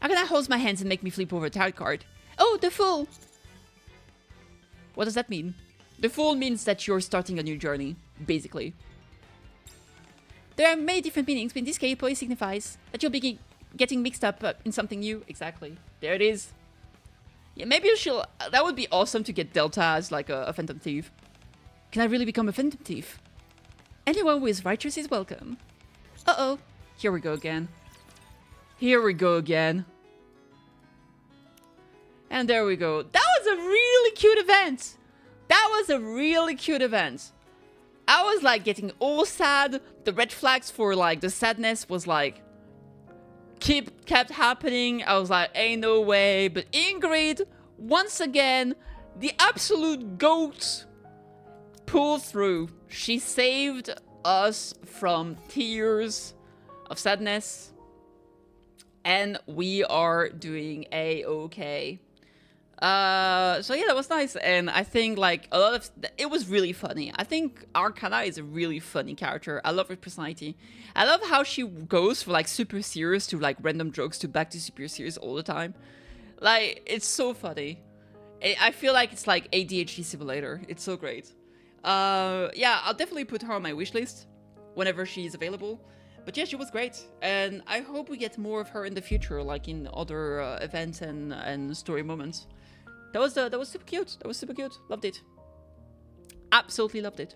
Arcana holds my hands and make me flip over a tarot card. Oh, the Fool! What does that mean? The Fool means that you're starting a new journey, basically. There are many different meanings, but in this case, it probably signifies that you'll be getting mixed up in something new. Exactly. There it is. Yeah, maybe she'll... That would be awesome to get Delta as like a Phantom Thief. Can I really become a phantom thief? Anyone who is righteous is welcome. Uh-oh. Here we go again. Here we go again. And there we go. That was a really cute event. That was a really cute event. I was like getting all sad. The red flags for like the sadness was like kept happening. I was like, ain't no way. But Ingrid, once again, the absolute goat, pulled through. She saved us from tears of sadness. And we are doing a-okay. So yeah, that was nice, and I think like a lot of it was really funny. I think Arcana is a really funny character. I love her personality. I love how she goes from like super serious to like random jokes to back to super serious all the time. Like, it's so funny. I feel like it's like ADHD simulator. It's so great. Yeah, I'll definitely put her on my wish list whenever she's available. But yeah, she was great, and I hope we get more of her in the future, like in other events and story moments. That was super cute. That was super cute. Loved it. Absolutely loved it.